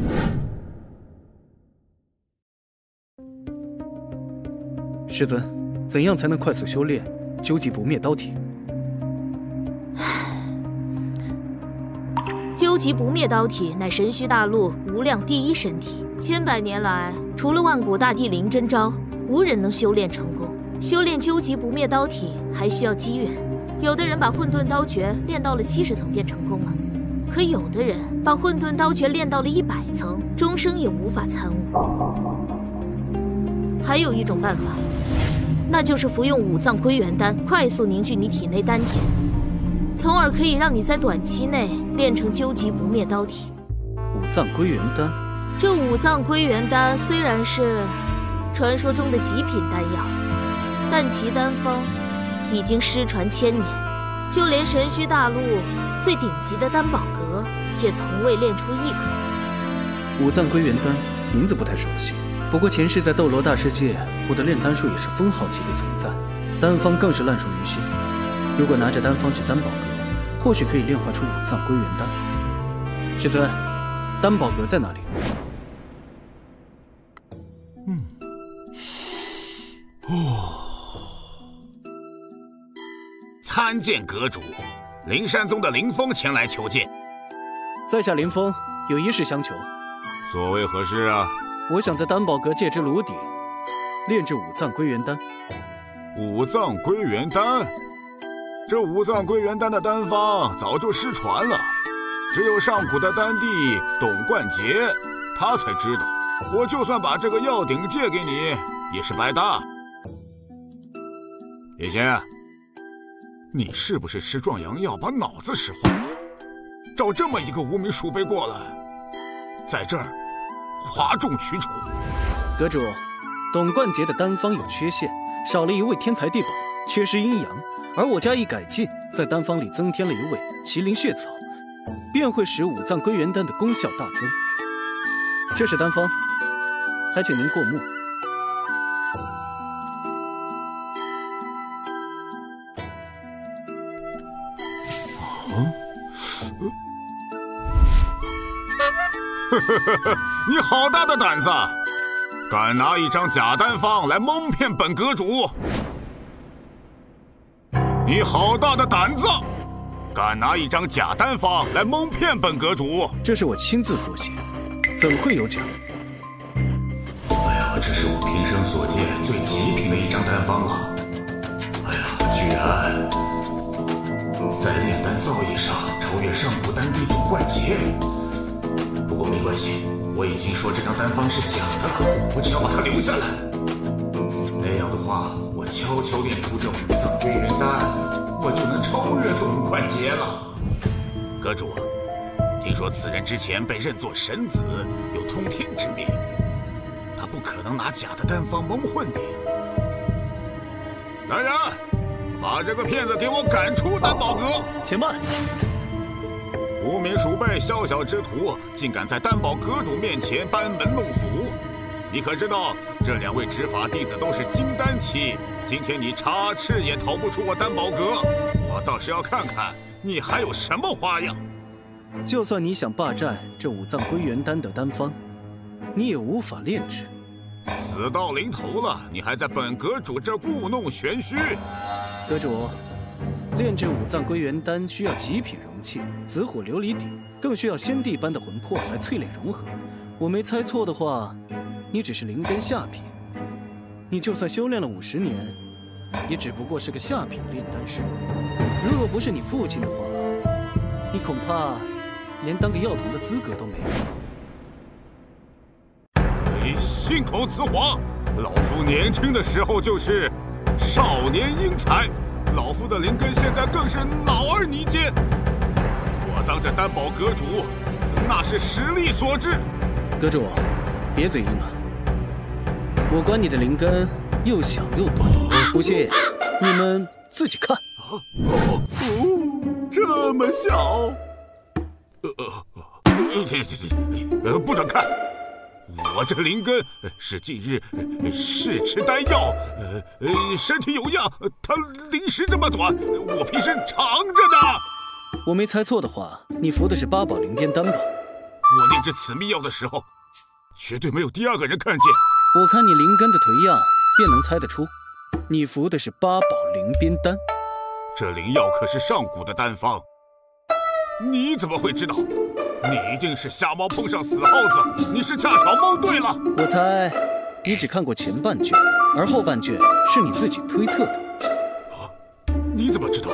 师尊，怎样才能快速修炼究极不灭刀体？究极不灭刀体乃神虚大陆无量第一神体，千百年来，除了万古大帝林真昭，无人能修炼成功。修炼究极不灭刀体还需要机缘，有的人把混沌刀诀练到了70层便成功了，可有的人把混沌刀诀练到了100层，终生也无法参悟。还有一种办法，那就是服用5脏归元丹，快速凝聚你体内丹田，从而可以让你在短期内练成究极不灭刀体。5脏归元丹，这5脏归元丹虽然是传说中的极品丹药，但其丹方已经失传1000年，就连神虚大陆最顶级的丹宝阁也从未炼出1颗。5脏归元丹名字不太熟悉，不过前世在斗罗大世界，我的炼丹术也是封号级的存在，丹方更是烂熟于心。如果拿着丹方去丹宝阁，或许可以炼化出5脏归元丹。师尊，丹宝阁在哪里？参见阁主，灵山宗的林峰前来求见。在下林峰，有一事相求。所谓何事啊？我想在丹宝阁借支炉鼎，炼制5脏归元丹。5脏归元丹？这5脏归元丹的丹方早就失传了，只有上古的丹帝董冠杰他才知道。我就算把这个药鼎借给你，也是白搭。叶仙，你是不是吃壮阳药把脑子吃坏了？找这么一个无名鼠辈过来，在这儿哗众取宠。阁主，董冠杰的丹方有缺陷，少了一味天才地宝，缺失阴阳，而我加以改进，在丹方里增添了一味麒麟血草，便会使5脏归元丹的功效大增。这是丹方，还请您过目。你好大的胆子，敢拿一张假丹方来蒙骗本阁主！你好大的胆子，敢拿一张假丹方来蒙骗本阁主！这是我亲自所写，怎会有假？哎呀，这是我平生所见最极品的一张丹方啊！哎呀，居然在炼丹造诣上超越上古丹帝董冠杰。不过没关系，我已经说这张丹方是假的了，我只要把它留下来。那样的话，我悄悄炼出这5脏归元丹，我就能超越董冠杰了。阁主，听说此人之前被认作神子，有通天之命，他不可能拿假的丹方蒙混你。来人，把这个骗子给我赶出丹宝阁！且慢。无名鼠辈小小之徒，竟敢在丹宝阁主面前班门弄斧！你可知道，这2位执法弟子都是金丹期，今天你插翅也逃不出我丹宝阁，我倒是要看看你还有什么花样！就算你想霸占这5藏归元丹的丹方，你也无法炼制。死到临头了，你还在本阁主这故弄玄虚！阁主，炼制5藏归元丹需要极品容器、紫火琉璃底，更需要仙帝般的魂魄来淬炼融合。我没猜错的话，你只是灵根下品。你就算修炼了50年，也只不过是个下品炼丹师。如果不是你父亲的话，你恐怕连当个药童的资格都没有。你信口雌黄！老夫年轻的时候就是少年英才，老夫的灵根现在更是老而弥坚。我当这丹宝阁主，那是实力所致。阁主，别嘴硬了。我管你的灵根又小又短，不信你们自己看。这么小？不准看！我这灵根是近日试吃丹药，身体有恙，它灵时这么短，我平时藏着呢。我没猜错的话，你服的是8宝灵边丹吧？我炼制此秘药的时候，绝对没有第2个人看见。我看你灵根的颓样，便能猜得出，你服的是8宝灵边丹。这灵药可是上古的丹方，你怎么会知道？你一定是瞎猫碰上死耗子，你是恰巧蒙对了。我猜你只看过前半卷，而后半卷是你自己推测的。你怎么知道？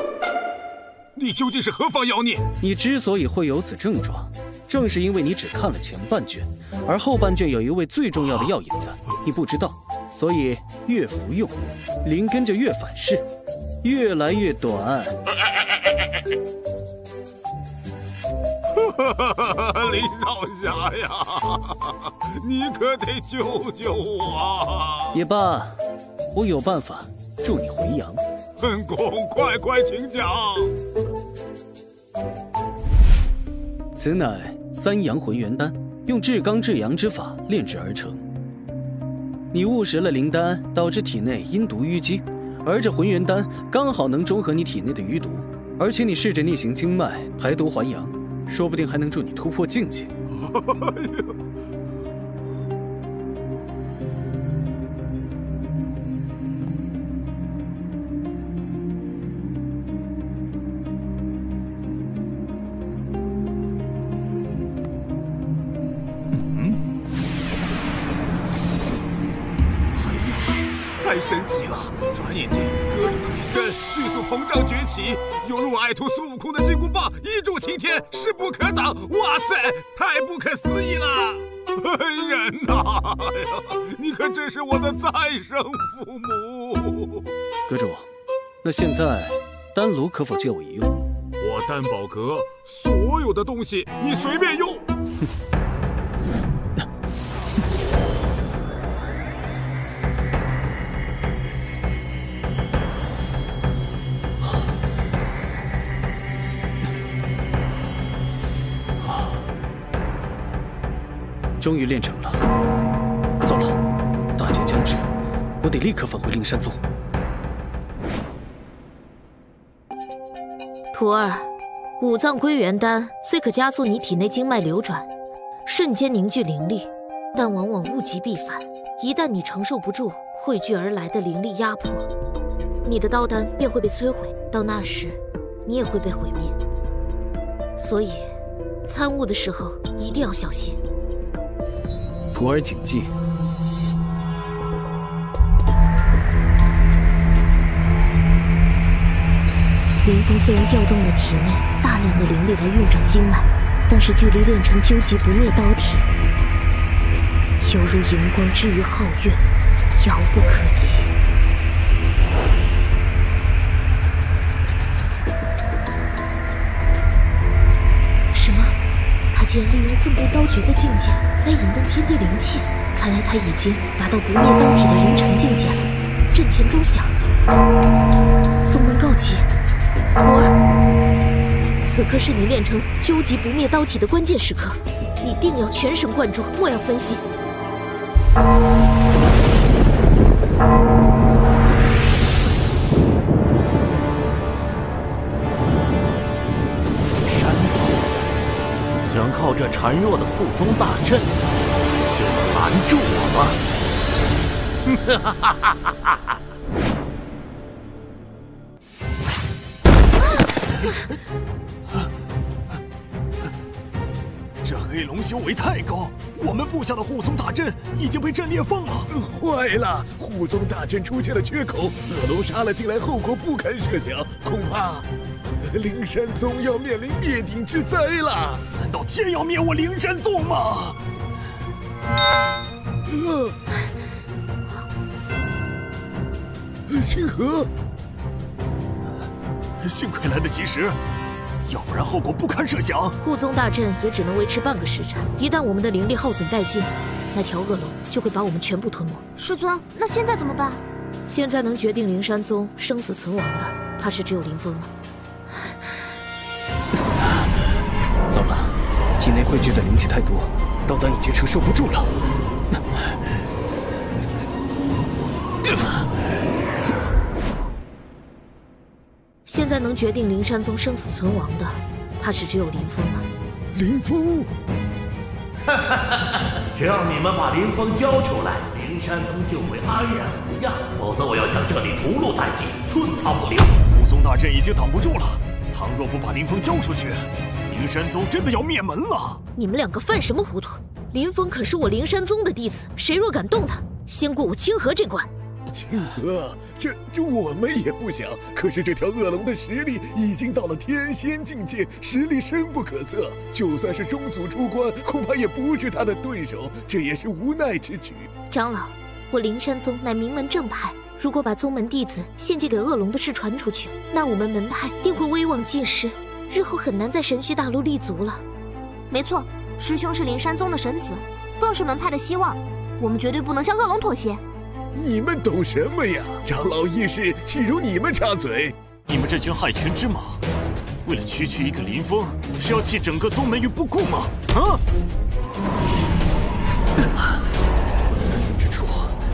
你究竟是何方妖孽？你之所以会有此症状，正是因为你只看了前半卷，而后半卷有一味最重要的药引子，你不知道，所以越服用，灵根就越反噬，越来越短。林少侠呀，你可得救救我啊！也罢，我有办法助你回阳。恩公，快请讲。此乃3阳浑元丹，用至刚至阳之法炼制而成。你误食了灵丹，导致体内阴毒淤积，而这浑元丹刚好能中和你体内的淤毒，而且你试着逆行经脉，排毒还阳，说不定还能助你突破境界。太神奇了！转眼间，阁主的灵根迅速膨胀崛起，犹如爱徒孙悟空的金箍棒一柱擎天，势不可挡。哇塞，太不可思议了！人呐，你可真是我的再生父母。阁主，那现在丹炉可否借我一用？我丹宝阁所有的东西，你随便用。终于练成了。糟了，大劫将至，我得立刻返回灵山宗。徒儿，5藏归元丹虽可加速你体内经脉流转，瞬间凝聚灵力，但往往物极必反。一旦你承受不住汇聚而来的灵力压迫，你的刀丹便会被摧毁，到那时，你也会被毁灭。所以，参悟的时候一定要小心。徒儿谨记。林峰虽然调动了体内大量的灵力来运转经脉，但是距离炼成究极不灭刀体，犹如荧光之于皓月，遥不可及。什么？他竟然利用混沌刀诀的境界来引动天地灵气，看来他已经达到不灭刀体的人成境界了。阵前钟响，宗门告急，徒儿，此此刻是你练成究极不灭刀体的关键时刻，你定要全神贯注，莫要分心。山宗想靠这孱弱的护宗大阵就能拦住我吗？哈哈哈哈哈哈！这黑龙修为太高，我们布下的护宗大阵已经被阵裂缝了。坏了，护宗大阵出现了缺口，恶龙杀了进来，后果不堪设想，恐怕灵山宗要面临灭顶之灾了。难道天要灭我灵山宗吗？星河，幸亏来得及时，要不然后果不堪设想。护宗大阵也只能维持半个时辰，一旦我们的灵力耗损殆尽，那条恶龙就会把我们全部吞没。师尊，那现在怎么办？现在能决定灵山宗生死存亡的，怕是只有林峰了。糟了，体内汇聚的灵气太多，道丹已经承受不住了。现在能决定灵山宗生死存亡的，怕是只有林峰了。林峰，只要你们把林峰交出来，灵山宗就会安然无恙。否则，我要将这里屠戮殆尽，寸草不留。护宗大阵已经挡不住了，倘若不把林峰交出去，灵山宗真的要灭门了。你们两个犯什么糊涂？林峰可是我灵山宗的弟子，谁若敢动他，先过我清河这关。清河，这我们也不想，可是这条恶龙的实力已经到了天仙境界，实力深不可测。就算是中祖出关，恐怕也不是他的对手，这也是无奈之举。长老，我灵山宗乃名门正派，如果把宗门弟子献祭给恶龙的事传出去，那我们门派定会威望尽失，日后很难在神虚大陆立足了。没错，师兄是灵山宗的神子，更是门派的希望，我们绝对不能向恶龙妥协。你们懂什么呀？长老议事，岂容你们插嘴？你们这群害群之马，为了区区一个林峰，是要弃整个宗门于不顾吗？啊！之处，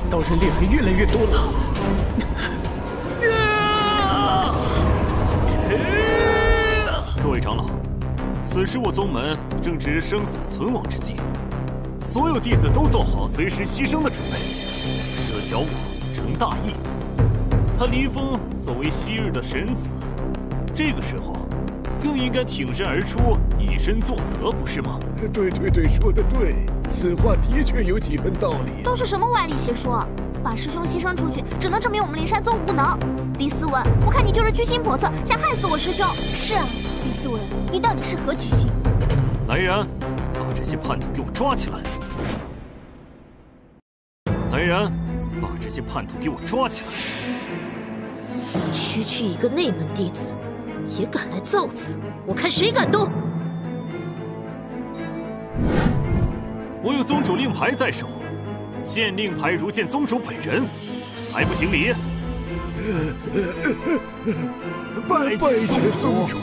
刀刃裂痕越来越多了。各位长老，此时我宗门正值生死存亡之际，所有弟子都做好随时牺牲的准备。舍小我成大义，他林峰作为昔日的神子，这个时候更应该挺身而出，以身作则，不是吗？对，说得对，此话的确有几分道理。都是什么歪理邪说？把师兄牺牲出去，只能证明我们灵山宗无能。李思文，我看你就是居心叵测，想害死我师兄。是啊，李思文，你到底是何居心？来人，把这些叛徒给我抓起来！来人，把这些叛徒给我抓起来！区区一个内门弟子，也敢来造次，我看谁敢动！我有宗主令牌在手，见令牌如见宗主本人，还不行礼？拜见宗主。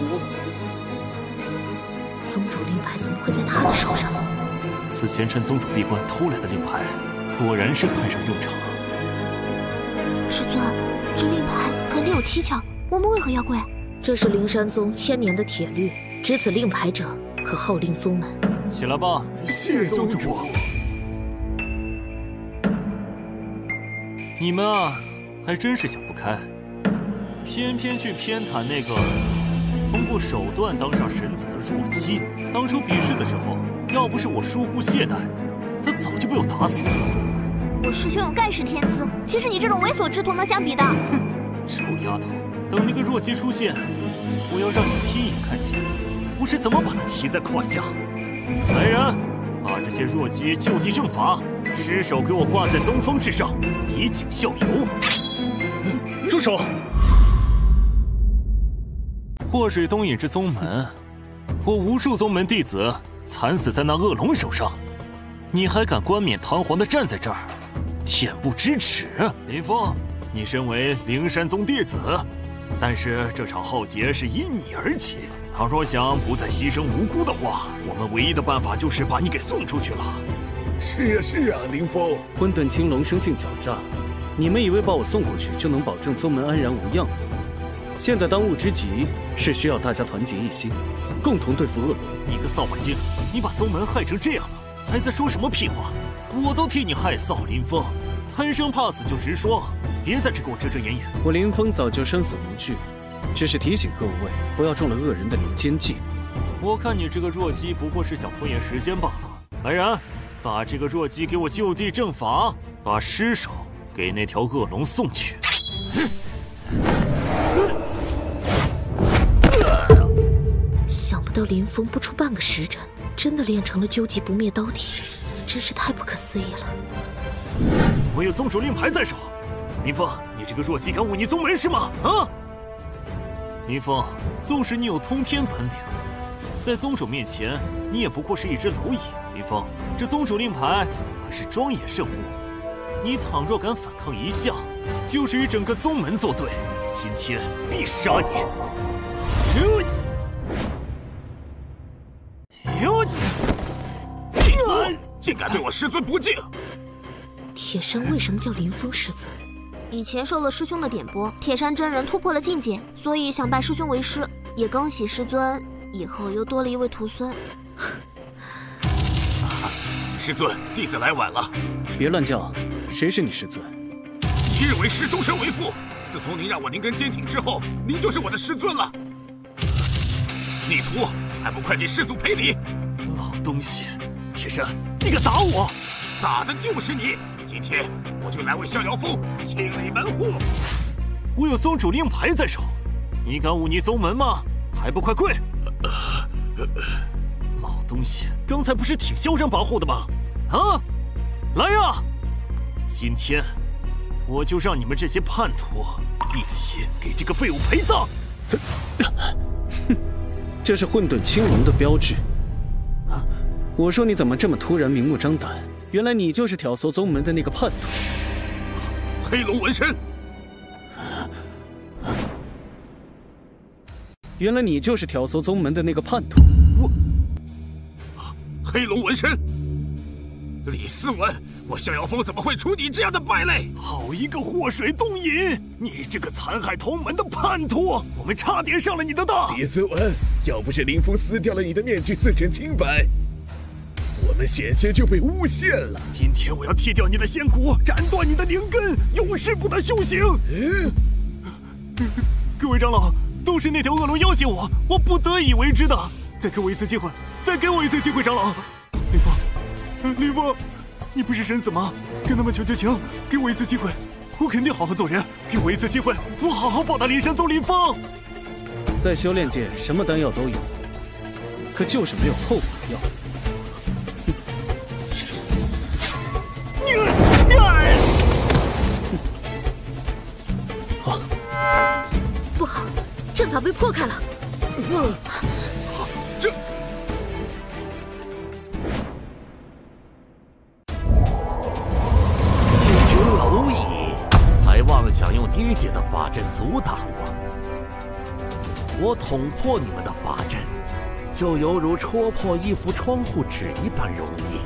宗主令牌怎么会在他的手上？此前趁宗主闭关偷来的令牌，果然是派上用场了。师尊，这令牌肯定有蹊跷，我们为何要跪？这是灵山宗千年的铁律，执此令牌者可号令宗门。起来吧，谢宗主。你们啊，还真是想不开，偏偏去偏袒那个通过手段当上神子的弱鸡。当初比试的时候，要不是我疏忽懈怠，他早就被我打死了。我师兄有盖世天资，岂是你这种猥琐之徒能相比的？哼，臭丫头，等那个弱鸡出现，我要让你亲眼看见我是怎么把他骑在胯下。来人，把这些弱鸡就地正法，尸首给我挂在宗峰之上，以儆效尤。住手！祸水东引之宗门，我无数宗门弟子惨死在那恶龙手上，你还敢冠冕堂皇地站在这儿，恬不知耻！林峰，你身为灵山宗弟子，但是这场浩劫是因你而起，倘若想不再牺牲无辜的话，我们唯一的办法就是把你给送出去了。是啊，林峰。混沌青龙生性狡诈，你们以为把我送过去就能保证宗门安然无恙吗？现在当务之急是需要大家团结一心，共同对付恶龙。你个扫把星，你把宗门害成这样了，还在说什么屁话？我都替你害臊，林峰，贪生怕死就直说，别在这给我遮遮掩掩。我林峰早就生死无惧，只是提醒各位不要中了恶人的离间计。我看你这个弱鸡不过是想拖延时间罢了。来人，把这个弱鸡给我就地正法，把尸首给那条恶龙送去。想不到林峰不出半个时辰，真的练成了究极不灭刀体，真是太不可思议了。我有宗主令牌在手，林峰，你这个弱鸡敢忤逆宗门是吗？啊！林峰，纵使你有通天本领，在宗主面前，你也不过是一只蝼蚁。林峰，这宗主令牌可是庄严圣物，你倘若敢反抗一项，就是与整个宗门作对，今天必杀你！你竟敢对我师尊不敬！铁山为什么叫林峰师尊？以前受了师兄的点拨，铁山真人突破了境界，所以想拜师兄为师。也恭喜师尊，以后又多了一位徒孙。师尊，弟子来晚了。别乱叫，谁是你师尊？一日为师，终身为父。自从您让我灵根坚挺之后，您就是我的师尊了。逆徒，还不快给师祖赔礼！老东西，铁山，你敢打我？打的就是你！今天我就来为逍遥峰清理门户。我有宗主令牌在手，你敢忤逆宗门吗？还不快跪！老东西，刚才不是挺嚣张跋扈的吗？啊，来呀！今天我就让你们这些叛徒一起给这个废物陪葬！哼，这是混沌青龙的标志。我说你怎么这么突然明目张胆？原来你就是挑唆宗门的那个叛徒。黑龙纹身。原来你就是挑唆宗门的那个叛徒。黑龙纹身，李思文，我逍遥峰怎么会出你这样的败类？好一个祸水东引！你这个残害同门的叛徒，我们差点上了你的当。李思文，要不是林峰撕掉了你的面具，自证清白，我们险些就被诬陷了。今天我要剃掉你的仙骨，斩断你的灵根，永世不得修行。各位长老，都是那条恶龙要挟我，我不得已为之的。再给我一次机会，再给我一次机会，长老。林峰，林峰，你不是神子吗？跟他们求求情，给我一次机会，我肯定好好做人。给我一次机会，我好好报答灵山宗林峰。在修炼界，什么丹药都有，可就是没有后法药。不好，阵法被破开了。这一群蝼蚁，还妄想用低阶的法阵阻挡我。我捅破你们的法阵，就犹如戳破一幅窗户纸一般容易。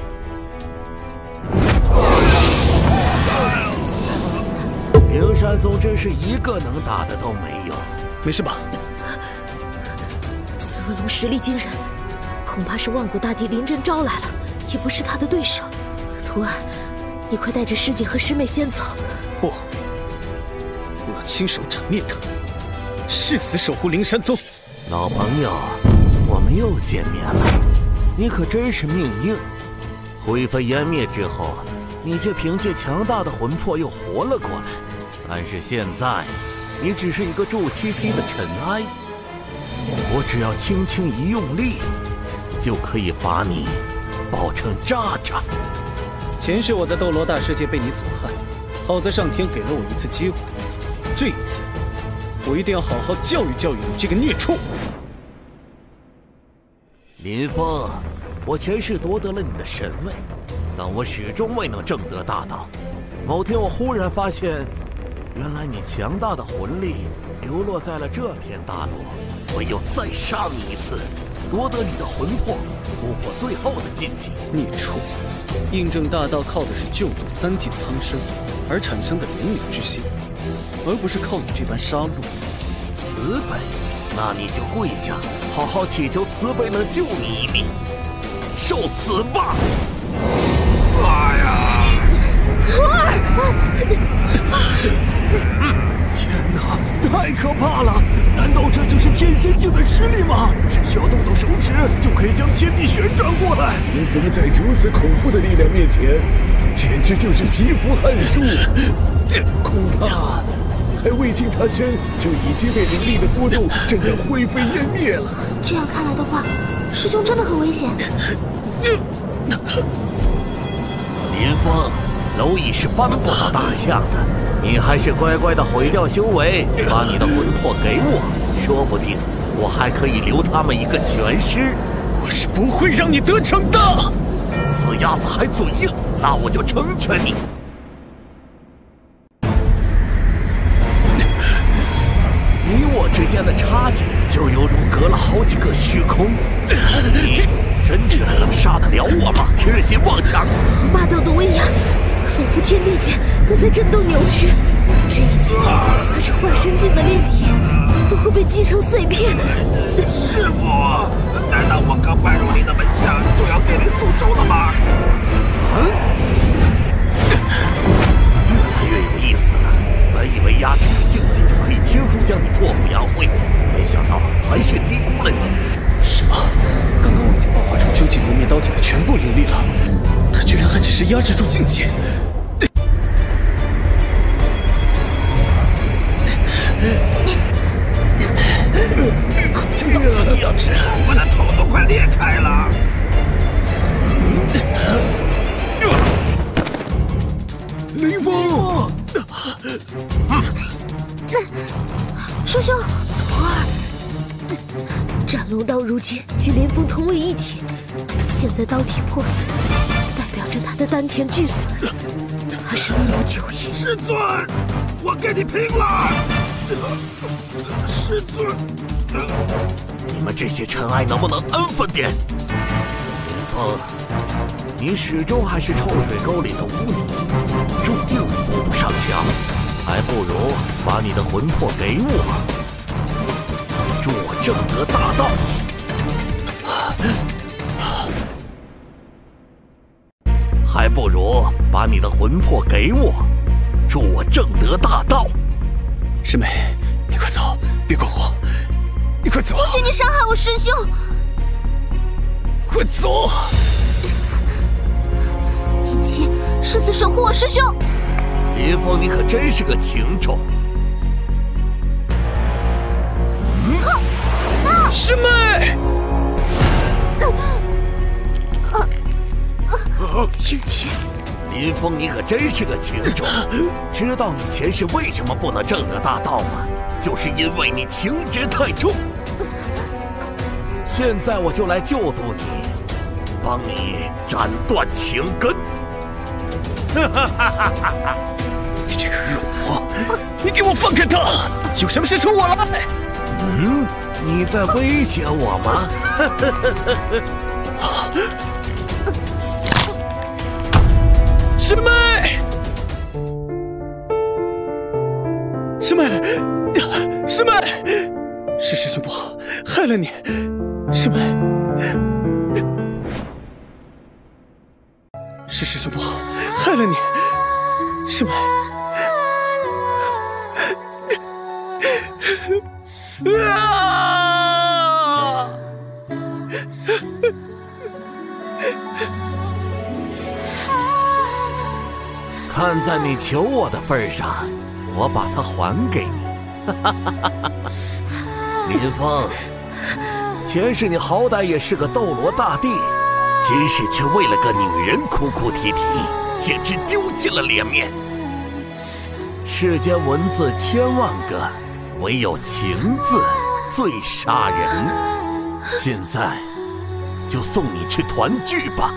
灵山宗真是一个能打的都没有。没事吧？此恶龙实力惊人，恐怕是万古大帝临阵招来了，也不是他的对手。徒儿，你快带着师姐和师妹先走。不，我要亲手斩灭他，誓死守护灵山宗。老朋友，我们又见面了，你可真是命硬。灰飞烟灭之后，你却凭借强大的魂魄又活了过来。但是现在，你只是一个筑基机的尘埃，我只要轻轻一用力，就可以把你爆成渣渣。前世我在斗罗大世界被你所害，好在上天给了我一次机会，这一次，我一定要好好教育教育你这个孽畜。林峰，我前世夺得了你的神位，但我始终未能正得大道。某天我忽然发现，原来你强大的魂力流落在了这片大陆，唯有再杀你一次，夺得你的魂魄，突破最后的境界。孽畜，印证大道靠的是救度3界苍生而产生的灵流之心，而不是靠你这般杀戮。慈悲，那你就跪下，好好祈求慈悲能救你一命，受死吧！哎呀！徒儿！天哪，太可怕了！难道这就是天仙境的实力吗？只需要动动手指，就可以将天地旋转过来。林峰在如此恐怖的力量面前，简直就是蚍蜉撼树。恐怕还未近他身，就已经被灵力的波动震得灰飞烟灭了。这样看来的话，师兄真的很危险。林峰，蝼蚁是搬不到大象的，你还是乖乖的毁掉修为，把你的魂魄给我，说不定我还可以留他们一个全尸。我是不会让你得逞的。死鸭子还嘴硬，那我就成全你。你我之间的差距，就犹如隔了好几个虚空。你真的能杀得了我吗？痴心妄想！霸道的威压，仿佛天地间都在震动扭曲。这一切，还是幻身境的炼体，都会被击成碎片。师傅，难道我刚拜入你的门下，就要给你送终了吗？越来越有意思了。本以为压制住境界就可以轻松将你挫骨扬灰，没想到还是低估了你。什么？刚刚我已经爆发出究极不灭刀体的全部灵力了，他居然还只是压制住境界。好像刀一样直，我的头都快裂开了。林峰，师兄，徒儿，斩龙刀如今与连峰同为一体，现在刀体破碎，代表着他的丹田俱损，他是命有久矣。师尊，我跟你拼了！师尊，你们这些尘埃能不能安分点？林峰，你始终还是臭水沟里的污泥，注定扶不上墙，还不如把你的魂魄给我，助我正得大道。还不如把你的魂魄给我，助我正得大道。师妹，你快走，别管我，你快走！不许你伤害我师兄！快走！一起誓死守护我师兄！林峰，你可真是个情种！师妹！英杰，林峰，你可真是个情种！知道你前世为什么不能正得大道吗？就是因为你情执太重。现在我就来救度你，帮你斩断情根。你这个恶魔，你给我放开他！有什么事冲我来！你在威胁我吗？师妹，师妹，师妹，是师兄不好，害了你，师妹，是师兄不好，害了你，师妹。啊！看在你求我的份上，我把它还给你。林峰，前世你好歹也是个斗罗大帝，今世却为了个女人哭哭啼啼，简直丢尽了脸面。世间文字千万个，唯有情字最杀人。现在就送你去团聚吧。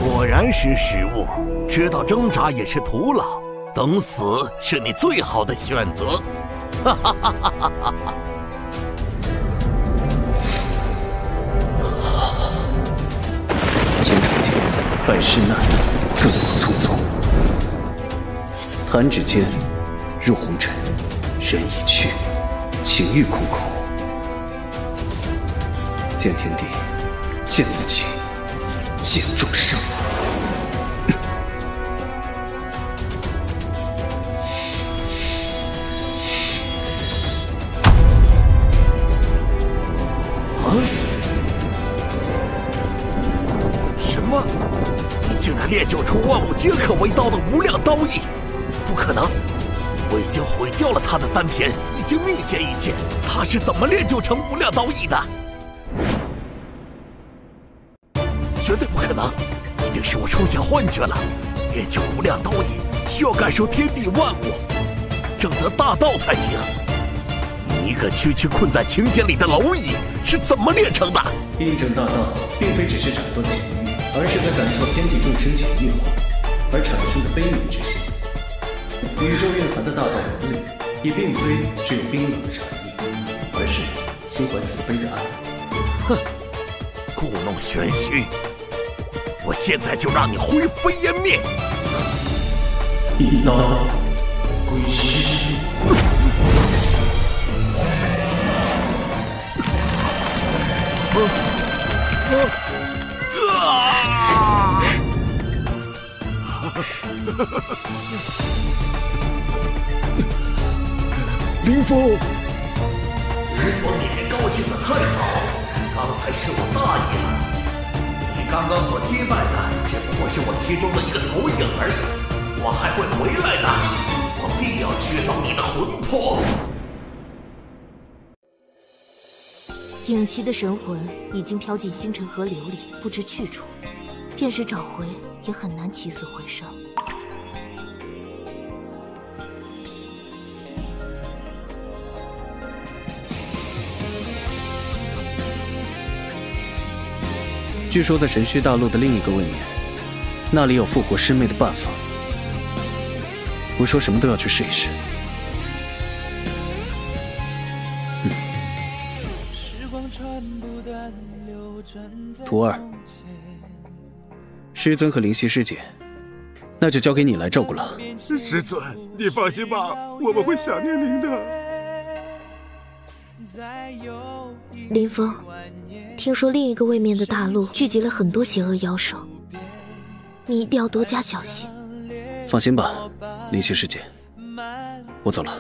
果然识时务，知道挣扎也是徒劳，等死是你最好的选择。哈哈哈哈哈哈！千重剑，百世难，更我匆匆。弹指间，入红尘，人已去，情欲空空。见天地，见自己，见众生。什么？你竟然练就出万物皆可为刀的无量刀意？不可能！我已经毁掉了他的丹田，已经命显一切。他是怎么练就成无量刀意的？绝对不可能！一定是我出现幻觉了。练就无量刀意，需要感受天地万物，证得大道才行。你一个区区困在情茧里的蝼蚁，是怎么练成的？印证大道，并非只是斩断情欲，而是在感受天地众生情欲化而产生的悲悯之心。宇宙蕴含的大道能力，也并非只有冰冷的禅意，而是心怀慈悲的爱。哼，故弄玄虚！我现在就让你灰飞烟灭！一刀归虚。林峰，你别高兴得太早，刚才是我大意了。你刚刚所击败的只不过是我其中的一个投影而已，我还会回来的，我必要驱走你的魂魄。影齐的神魂已经飘进星辰河流里，不知去处，便是找回也很难起死回生。据说在神虚大陆的另一个位面，那里有复活师妹的办法。我说什么都要去试一试。徒儿，师尊和灵犀师姐，那就交给你来照顾了。师尊，你放心吧，我们会想念您的。林峰，听说另一个位面的大陆聚集了很多邪恶妖兽，你一定要多加小心。放心吧，灵犀师姐，我走了。